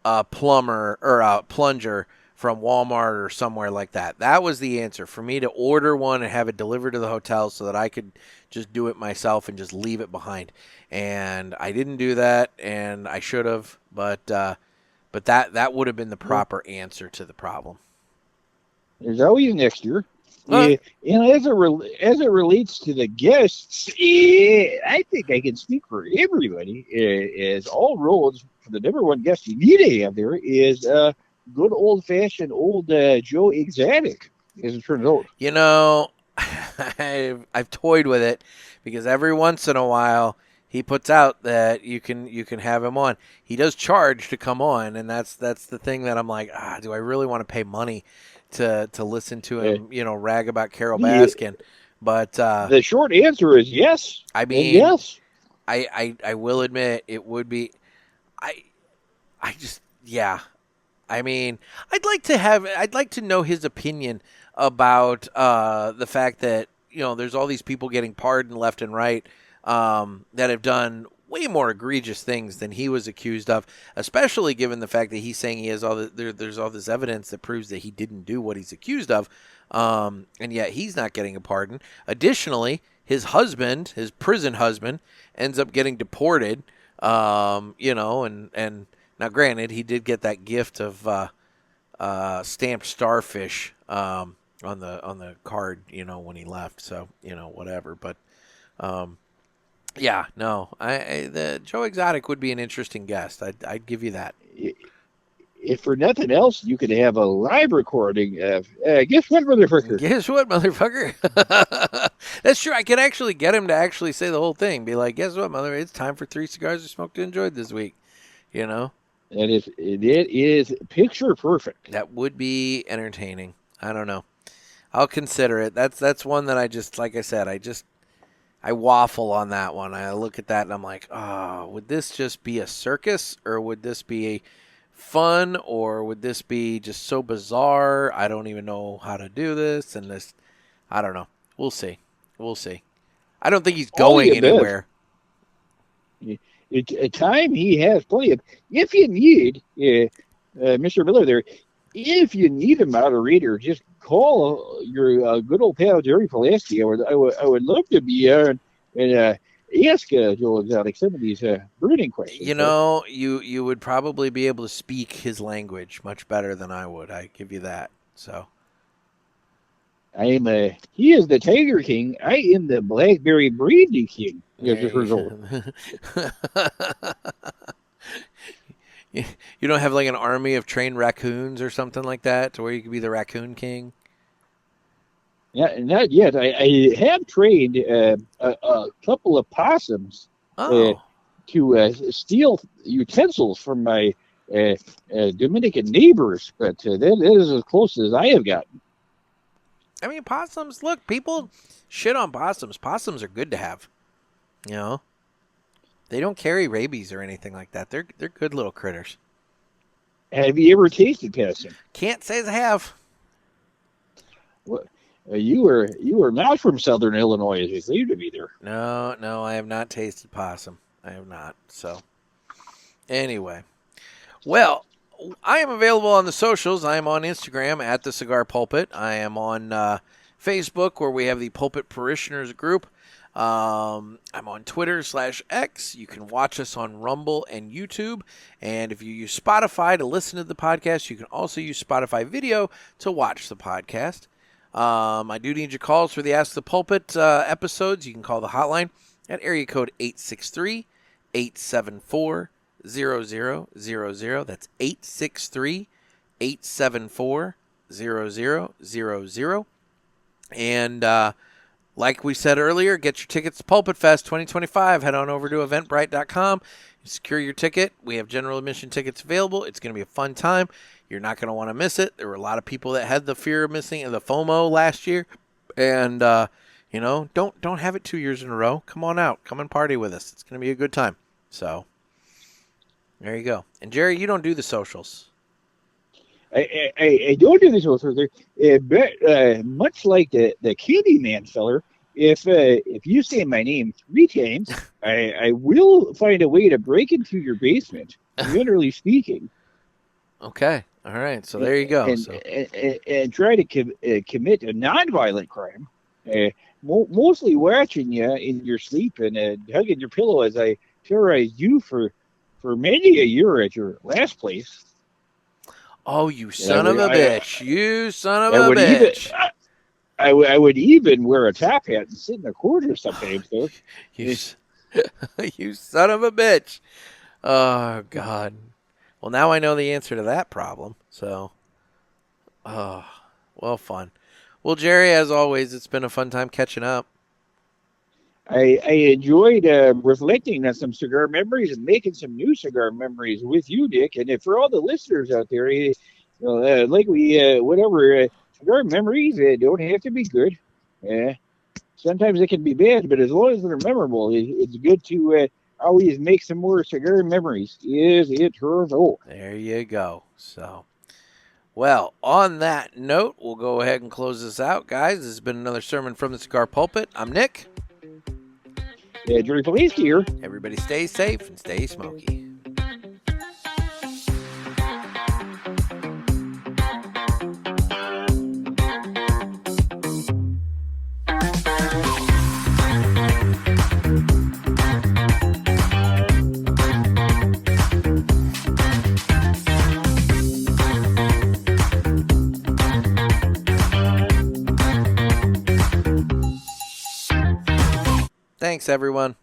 a plumber or a plunger from Walmart or somewhere like that. That was the answer, for me to order one and have it delivered to the hotel so that I could just do it myself and just leave it behind. And I didn't do that, and I should have, but that would have been the proper answer to the problem. there's always next year. Huh? And as it relates to the guests, I think I can speak for everybody. As all roads for the number one guest you need to have there is good old-fashioned old Joe Exotic, as it turns out. I've toyed with it, because every once in a while he puts out that you can have him on. He does charge to come on, and that's the thing that I'm like, do I really want to pay money to listen to him, rag about Carol Baskin? But the short answer is yes. I mean, and yes. I will admit it would be. I mean, I'd like to know his opinion about the fact that there's all these people getting pardoned left and right that have done way more egregious things than he was accused of, especially given the fact that he's saying he has there's all this evidence that proves that he didn't do what he's accused of, and yet he's not getting a pardon. Additionally, his prison husband, ends up getting deported, and now granted, he did get that gift of stamped starfish on the card, when he left. So, whatever. But the Joe Exotic would be an interesting guest. I'd give you that. If for nothing else, you could have a live recording of guess what, motherfucker? Guess what, motherfucker? That's true. I could actually get him to actually say the whole thing. Be like, guess what, mother? It's time for 3 cigars to smoke to enjoy this week. And it is picture perfect. That would be entertaining. I don't know. I'll consider it. That's one that I just, like I said, I waffle on that one. I look at that and I'm like, would this just be a circus, or would this be fun, or would this be just so bizarre? I don't even know how to do this, and this, I don't know. We'll see. I don't think he's going anywhere. Time he has plenty of. If you need, Mr. Miller there, if you need a moderator, just call your good old pal Jerry Pulaski. I would love to be and ask Joe Exotic some of these burning questions. You would probably be able to speak his language much better than I would. I give you that. So. He is the Tiger King. I am the Blackberry Brandy King. You don't have like an army of trained raccoons or something like that, to where you could be the Raccoon King? Yeah, not yet. I have trained a couple of possums to steal utensils from my Dominican neighbors, but that is as close as I have gotten. I mean, possums, look, people shit on possums. Possums are good to have. They don't carry rabies or anything like that. They're good little critters. Have you ever tasted possum? Can't say as I have. What? You are not from Southern Illinois, as you seem to be there. No, I have not tasted possum. I have not. So, anyway. Well, I am available on the socials. I am on Instagram at The Cigar Pulpit. I am on Facebook, where we have the Pulpit Parishioners group. I'm on Twitter/X. You can watch us on Rumble and YouTube. And if you use Spotify to listen to the podcast, you can also use Spotify video to watch the podcast. I do need your calls for the Ask the Pulpit episodes. You can call the hotline at area code 863-874-0000. That's 863-874-0000. And like we said earlier, get your tickets to PulpitFest 2025. Head on over to eventbrite.com. Secure your ticket. We have general admission tickets available. It's going to be a fun time. You're not going to want to miss it. There were a lot of people that had the fear of missing the FOMO last year. And, don't have it 2 years in a row. Come on out. Come and party with us. It's going to be a good time. So, there you go. And, Jerry, you don't do the socials. I don't do this further, but much like the Candyman feller, if you say my name 3 times, I will find a way to break into your basement, generally speaking. Okay. All right. So there you go. And try to commit a nonviolent crime, mostly watching you in your sleep and hugging your pillow as I terrorized you for many a year at your last place. Oh, you son of a bitch. You son of a bitch. I would even wear a top hat and sit in the corner sometimes, though. You son of a bitch. Oh, God. Well, now I know the answer to that problem. So, well, fun. Well, Jerry, as always, it's been a fun time catching up. I enjoyed reflecting on some cigar memories and making some new cigar memories with you, Dick. And for all the listeners out there, cigar memories don't have to be good. Sometimes it can be bad, but as long as they're memorable, it's good to always make some more cigar memories. Yes, it turns out. There you go. So, well, on that note, we'll go ahead and close this out, guys. This has been another sermon from the Cigar Pulpit. I'm Nick. Jerry Pulaski here. Everybody stay safe and stay smoky. Thanks, everyone.